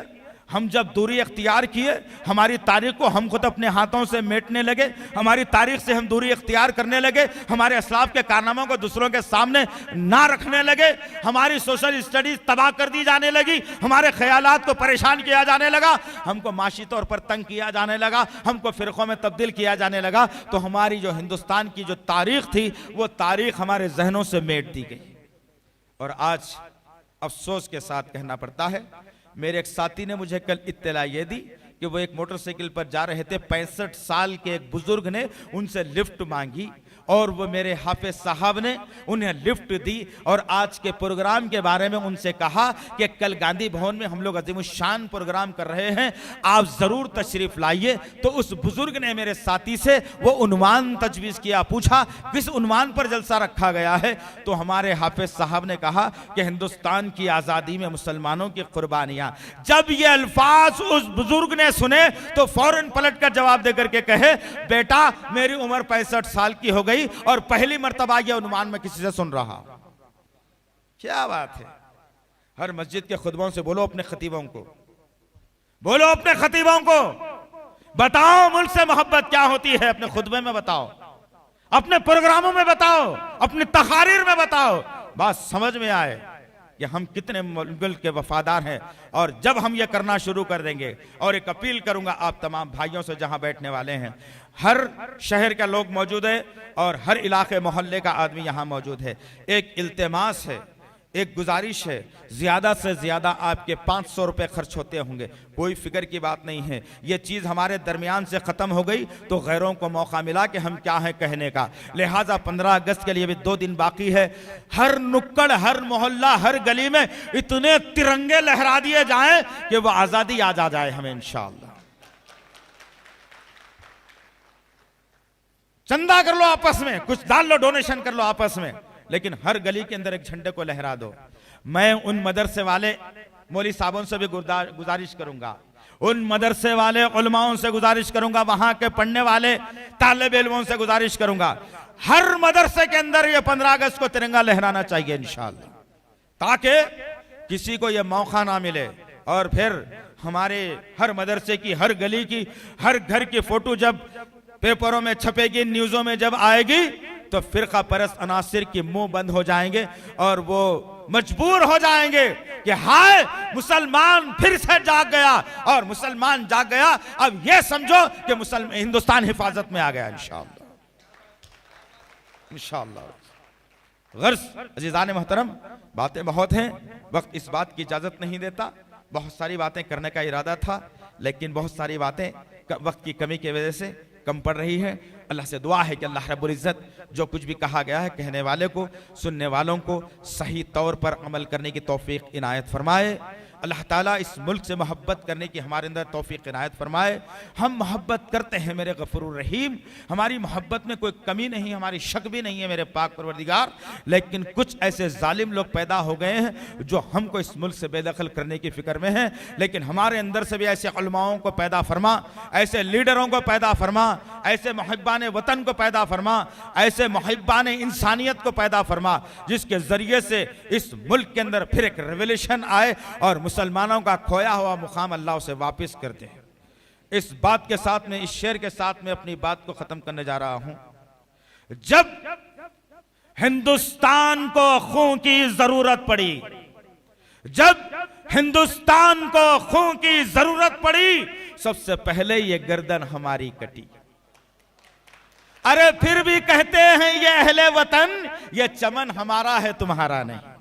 हम जब दूरी अख्तियार किए, हमारी तारीख को हम खुद अपने हाथों से मेटने लगे, हमारी तारीख से हम दूरी अख्तियार करने लगे, हमारे असलाफ के कारनामों को दूसरों के सामने ना रखने लगे, हमारी सोशल स्टडीज तबाह कर दी जाने लगी, हमारे ख्यालात को परेशान किया जाने लगा, हमको माशी तौर पर तंग किया जाने लगा, हमको फिरकों में तब्दील किया जाने लगा, तो हमारी जो हिंदुस्तान की जो तारीख थी वो तारीख हमारे जहनों से मेट दी गई। और आज अफसोस के साथ कहना पड़ता है, मेरे एक साथी ने मुझे कल इत्तला ये दी कि वो एक मोटरसाइकिल पर जा रहे थे, 65 साल के एक बुजुर्ग ने उनसे लिफ्ट मांगी और वो मेरे हाफिज साहब ने उन्हें लिफ्ट दी और आज के प्रोग्राम के बारे में उनसे कहा कि कल गांधी भवन में हम लोग अजीमुशान प्रोग्राम कर रहे हैं, आप जरूर तशरीफ लाइए। तो उस बुजुर्ग ने मेरे साथी से वो उन्वान तजवीज़ किया, पूछा किस उन्वान पर जलसा रखा गया है, तो हमारे हाफिज साहब ने कहा कि हिंदुस्तान की आज़ादी में मुसलमानों की कुर्बानियां। जब ये अल्फाज उस बुजुर्ग ने सुने तो फौरन पलट कर जवाब देकर के कहे, बेटा मेरी उम्र 65 साल की हो गई और पहली मर्तबा यह उन्वान में किसी से सुन रहा। क्या बात है। हर मस्जिद के खुतबों से बोलो अपने खतीबों को, बोलो अपने खतीबों को, बताओ मुल्क से मोहब्बत क्या होती है, अपने खुतबे में बताओ, अपने प्रोग्रामों में बताओ, अपनी तकारीर में बताओ, बात समझ में आए कि हम कितने मुल्क के वफादार हैं। और जब हम ये करना शुरू कर देंगे, और एक अपील करूंगा आप तमाम भाइयों से जहां बैठने वाले हैं, हर शहर का लोग मौजूद है और हर इलाके मोहल्ले का आदमी यहां मौजूद है, एक इल्तिमास है, एक गुजारिश है, ज्यादा से ज्यादा आपके 500 रुपए खर्च होते होंगे, कोई फिक्र की बात नहीं है। ये चीज हमारे दरमियान से खत्म हो गई तो गैरों को मौका मिला कि हम क्या है कहने का। लिहाजा 15 अगस्त के लिए भी 2 दिन बाकी है। हर नुक्कड़, हर मोहल्ला, हर गली में इतने तिरंगे लहरा दिए जाएं कि वो आजादी याद आ जाए हमें इंशाअल्लाह। चंदा कर लो आपस में, कुछ डाल लो, डोनेशन कर लो आपस में, लेकिन हर गली के अंदर एक झंडे को लहरा दो। मैं उन मदरसे वाले मौलवी साहबों से भी गुजारिश करूंगा, उन मदरसे वाले उलमाओं से गुजारिश करूंगा, वहां के पढ़ने वाले तालिब इल्मों से गुजारिश करूंगा, हर मदरसे के अंदर ये 15 अगस्त को तिरंगा लहराना चाहिए इंशाअल्लाह, ताकि किसी को ये मौका ना मिले। और फिर हमारे हर मदरसे की, हर गली की, हर घर की फोटो जब पेपरों में छपेगी, न्यूज़ों में जब आएगी, तो फिरका परस्त अनासिर की मुंह बंद हो जाएंगे और वो मजबूर हो जाएंगे कि हाय मुसलमान फिर से जाग गया, और मुसलमान जाग गया, अब ये समझो कि मुसलमान हिंदुस्तान हिफाजत में आ गया इंशाअल्लाह, इंशाअल्लाह। गर्ज अजीज़ान मोहतरम, बातें बहुत हैं, वक्त इस बात की इजाजत नहीं देता, बहुत सारी बातें करने का इरादा था, लेकिन बहुत सारी बातें वक्त की कमी की वजह से कम पड़ रही है। अल्लाह से दुआ है कि अल्लाह रब्बुल इज़्ज़त जो कुछ भी कहा गया है कहने वाले को, सुनने वालों को सही तौर पर अमल करने की तौफीक इनायत फरमाए। अल्लाह ताला इस मुल्क से मोहब्बत करने की हमारे अंदर तौफीक इनायत फरमाए। हम मोहब्बत करते हैं मेरे गफूरुर रहीम, हमारी मोहब्बत में कोई कमी नहीं, हमारी शक भी नहीं है मेरे पाक परवरदिगार, लेकिन कुछ ऐसे जालिम लोग पैदा हो गए हैं जो हमको इस मुल्क से बेदखल करने की फिक्र में हैं। लेकिन हमारे अंदर से भी ऐसे उलमाओं को पैदा फरमा, ऐसे लीडरों को पैदा फरमा, ऐसे मुहिब्बान वतन को पैदा फरमा, ऐसे मुहिब्बान इंसानियत को पैदा फरमा, जिसके जरिए से इस मुल्क के अंदर फिर एक रेवोल्यूशन आए और मुसलमानों का खोया हुआ मुकाम अल्लाह से वापस कर दे। इस बात के साथ में, इस शेर के साथ में अपनी बात को खत्म करने जा रहा हूं। जब हिंदुस्तान को खून की जरूरत पड़ी, जब हिंदुस्तान को खून की जरूरत पड़ी, सबसे पहले ये गर्दन हमारी कटी। अरे फिर भी कहते हैं ये अहले वतन, ये चमन हमारा है तुम्हारा नहीं।